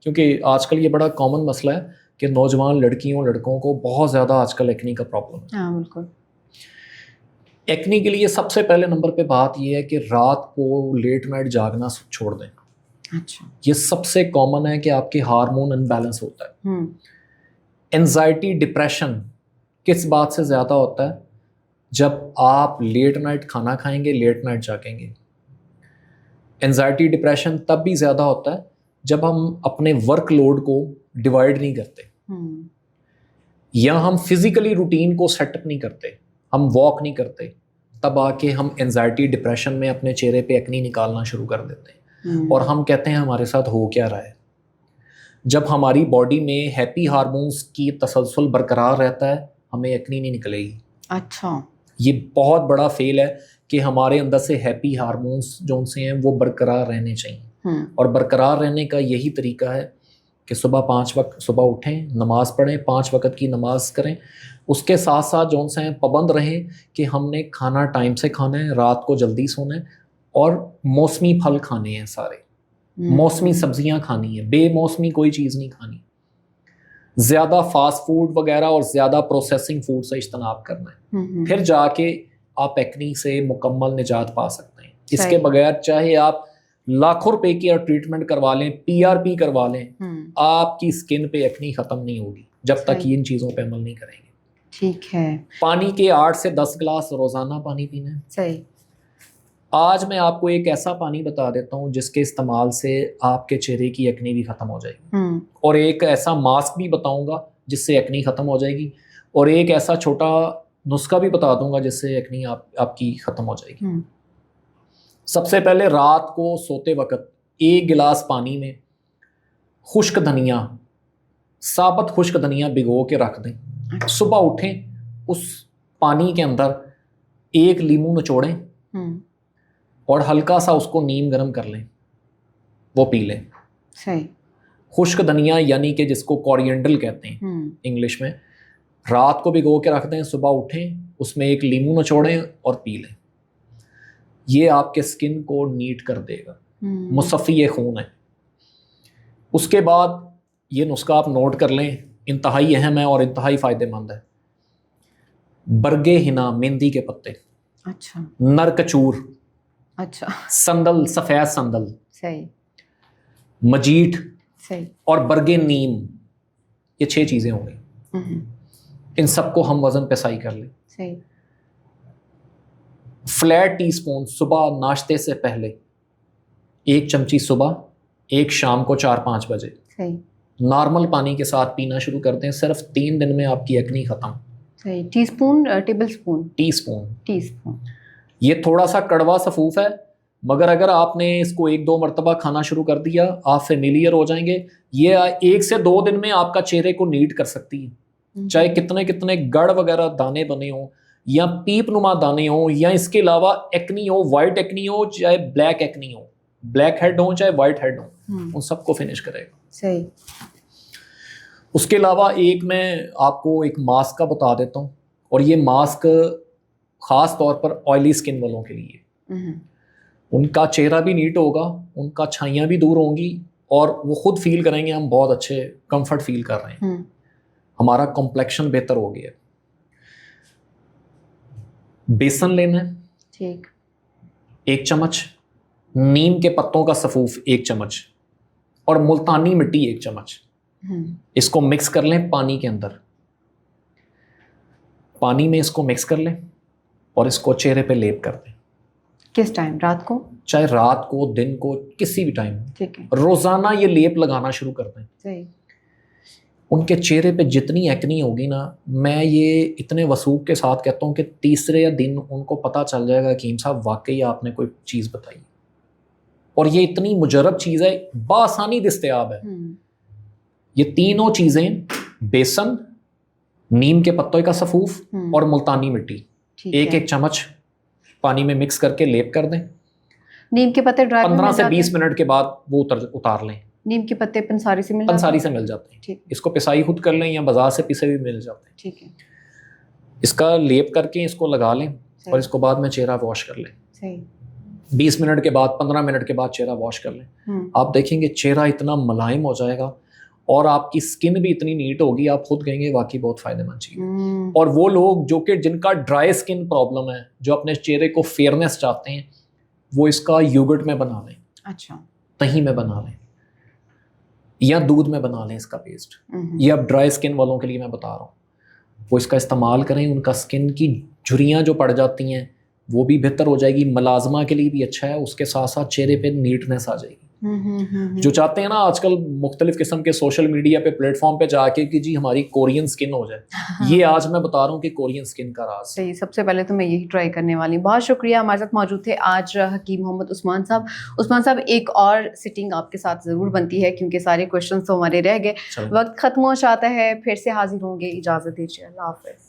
کیونکہ آج کل یہ بڑا کامن مسئلہ ہے کہ نوجوان لڑکیوں لڑکوں کو بہت زیادہ آج کل ایکنی کا پرابلم ہے. ہاں بالکل. ایکنی کے لیے سب سے پہلے نمبر پہ بات یہ ہے کہ رات کو لیٹ نائٹ جاگنا چھوڑ دیں. اچھا. یہ سب سے کامن ہے کہ آپ کے ہارمون ان بیلنس ہوتا ہے. انزائٹی ڈپریشن کس بات سے زیادہ ہوتا ہے؟ جب آپ لیٹ نائٹ کھانا کھائیں گے, لیٹ نائٹ جاگیں گے. انزائٹی ڈپریشن تب بھی زیادہ ہوتا ہے جب ہم اپنے ورک لوڈ کو ڈیوائڈ نہیں کرتے, یا ہم فزیکلی روٹین کو سیٹ اپ نہیں کرتے, ہم واک نہیں کرتے. تب آ کے ہم انزائٹی ڈپریشن میں اپنے چہرے پہ ایکنی نکالنا شروع کر دیتے ہیں, اور ہم کہتے ہیں ہمارے ساتھ ہو کیا رہا ہے. جب ہماری باڈی میں ہیپی ہارمونز کی تسلسل برقرار رہتا ہے ہمیں ایکنی نہیں نکلے گی. اچھا. یہ بہت بڑا فیل ہے کہ ہمارے اندر سے ہیپی ہارمونز جو سے ہیں وہ برقرار رہنے چاہیے. اور برقرار رہنے کا یہی طریقہ ہے کہ صبح 5 وقت صبح اٹھیں, نماز پڑھیں, 5 وقت کی نماز کریں. اس کے ساتھ ساتھ جون سے ہیں پابند رہیں کہ ہم نے کھانا ٹائم سے کھانا ہے, رات کو جلدی سونا ہے, اور موسمی پھل کھانے ہیں سارے, موسمی سبزیاں کھانی ہیں, بے موسمی کوئی چیز نہیں کھانی. زیادہ فاسٹ فوڈ وغیرہ اور زیادہ پروسیسنگ فوڈ سے اجتناب کرنا ہے. پھر جا کے آپ ایکنی سے مکمل نجات پا سکتے ہیں. اس کے بغیر چاہے آپ لاکھوں روپے کی ٹریٹمنٹ کروا لیں, PRP کروا لیں, آپ کی اسکن پہ ایکنی ختم نہیں ہوگی جب تک یہ ان چیزوں پہ عمل نہیں کریں گے. ٹھیک ہے. پانی کے 8 سے 10 گلاس روزانہ پانی پینا ہے. صحیح. آج میں آپ کو ایک ایسا پانی بتا دیتا ہوں جس کے استعمال سے آپ کے چہرے کی ایکنی بھی ختم ہو جائے گی, اور ایک ایسا ماسک بھی بتاؤں گا جس سے ایکنی ختم ہو جائے گی, اور ایک ایسا چھوٹا نسخہ بھی بتا دوں گا جس سے ایکنی آپ کی ختم ہو جائے گی. سب سے پہلے رات کو سوتے وقت 1 گلاس پانی میں خشک دھنیا, ثابت خشک دھنیا بھگو کے رکھ دیں. صبح اٹھیں, اس پانی کے اندر 1 لیمو نچوڑیں اور ہلکا سا اس کو نیم گرم کر لیں, وہ پی لیں. صحیح. خشک دھنیا یعنی کہ جس کو کوریانڈر کہتے ہیں انگلش میں, رات کو بھگو کے رکھ دیں, صبح اٹھیں اس میں 1 لیمو نچوڑیں اور پی لیں. یہ آپ کے اسکن کو نیٹ کر دے گا, مصفی خون ہے. اس کے بعد یہ نسخہ آپ نوٹ کر لیں, انتہائی اہم ہے اور انتہائی فائدہ مند ہے. برگے ہنا, مہندی کے پتے. اچھا. نر کچور. اچھا. سندل, سفید سندل. صحیح. مجیٹ. صحیح. اور برگے نیم, یہ 6 چیزیں ہوں گی. ان سب کو ہم وزن پہ صحیح کر لیں. صحیح. فلیٹ ٹی سپون صبح ناشتے سے پہلے 1 چمچی صبح, 1 شام کو 4-5 بجے. صحیح. نارمل پانی کے ساتھ پینا شروع کرتے ہیں, صرف 3 دن میں آپ کی ایکنی ختم. صحیح. T spoon, table spoon. T spoon. T spoon. یہ تھوڑا سا کڑوا سفوف ہے, مگر اگر آپ نے اس کو 1-2 مرتبہ کھانا شروع کر دیا آپ فیملیئر ہو جائیں گے. یہ 1 سے 2 دن میں آپ کا چہرے کو نیٹ کر سکتی ہے, چاہے کتنے گڑ وغیرہ دانے بنے ہوں یا پیپ نما دانے ہوں, یا اس کے علاوہ ایکنی ہو, وائٹ ایکنی ہو چاہے بلیک ایکنی ہو, بلیک ہیڈ ہو چاہے وائٹ ہیڈ ہو, ان سب کو فنش کرے گا. صحیح. اس کے علاوہ میں آپ کو ایک ماسک کا بتا دیتا ہوں, اور یہ ماسک خاص طور پر آئلی اسکن والوں کے لیے. ان کا چہرہ بھی نیٹ ہوگا, ان کا چھائیاں بھی دور ہوں گی, اور وہ خود فیل کریں گے ہم بہت اچھے کمفرٹ فیل کر رہے ہیں, ہمارا کمپلیکشن بہتر ہو گیا. بیسن لینا ہے. ٹھیک. 1 چمچ, نیم کے پتوں کا سفوف 1 چمچ, اور ملتانی مٹی 1 چمچ. اس کو مکس کر لیں پانی کے اندر, پانی میں اس کو مکس کر لیں, اور اس کو چہرے پہ لیپ کر دیں. کس ٹائم؟ رات کو؟ چاہے رات کو، دن کو، کسی بھی ٹائم. ٹھیک ہے. روزانہ یہ لیپ لگانا شروع کر دیں. صحیح. ان کے چہرے پہ جتنی ایکنی ہوگی نا، میں یہ اتنے وثوق کے ساتھ کہتا ہوں کہ تیسرے دن ان کو پتہ چل جائے گا کہ حکیم صاحب واقعی آپ نے کوئی چیز بتائی. اور یہ اتنی مجرب چیز ہے، بآسانی دستیاب ہے. یہ تینوں چیزیں، بیسن، نیم کے پتوں کا سفوف اور ملتانی مٹی، ایک ایک چمچ پانی میں مکس کر کے لیپ کر دیں. نیم کے پتے ڈرائی 15 سے 20 منٹ کے بعد وہ اتار لیں. نیم کے پتے پنساری سے مل جاتے ہیں. اس کو پسائی خود کر لیں یا بازار سے پسے بھی مل جاتے ہیں. ٹھیک ہے. اس کا لیپ کر کے اس کو لگا لیں اور اس کو بعد میں چہرہ واش کر لیں. صحیح. 20 منٹ کے بعد، 15 منٹ کے بعد چہرہ واش کر لیں. آپ دیکھیں گے چہرہ اتنا ملائم ہو جائے گا اور آپ کی سکن بھی اتنی نیٹ ہوگی، آپ خود کہیں گے واقعی بہت فائدہ مند چیز. اور وہ لوگ جو کہ جن کا ڈرائی سکن پرابلم ہے، جو اپنے چہرے کو فیئرنیس چاہتے ہیں، وہ اس کا یوگرٹ میں بنا لیں. اچھا. دہی میں بنا لیں یا دودھ میں بنا لیں اس کا پیسٹ. یہ اب ڈرائی سکن والوں کے لیے میں بتا رہا ہوں، وہ اس کا استعمال کریں. ان کا سکن کی جھریاں جو پڑ جاتی ہیں وہ بھی بہتر ہو جائے گی. ملازمہ کے لیے بھی اچھا ہے. اس کے ساتھ ساتھ چہرے پہ نیٹنس آ جائے گی. جو چاہتے ہیں نا آج کل مختلف قسم کے سوشل میڈیا پہ پلیٹ فارم پہ جا کے کہ جی ہماری کورین سکن ہو جائے، یہ آج میں بتا رہا ہوں کہ کورین سکن کا راز. صحیح. سب سے پہلے تو میں یہی ٹرائی کرنے والی ہوں. بہت شکریہ. ہمارے ساتھ موجود تھے آج حکیم محمد عثمان صاحب. عثمان صاحب، ایک اور سٹنگ آپ کے ساتھ ضرور بنتی ہے کیونکہ سارے کویشچنس تو ہمارے رہ گئے. وقت ختم ہو جاتا ہے. پھر سے حاضر ہوں گے. اجازت دیجیے. اللہ حافظ.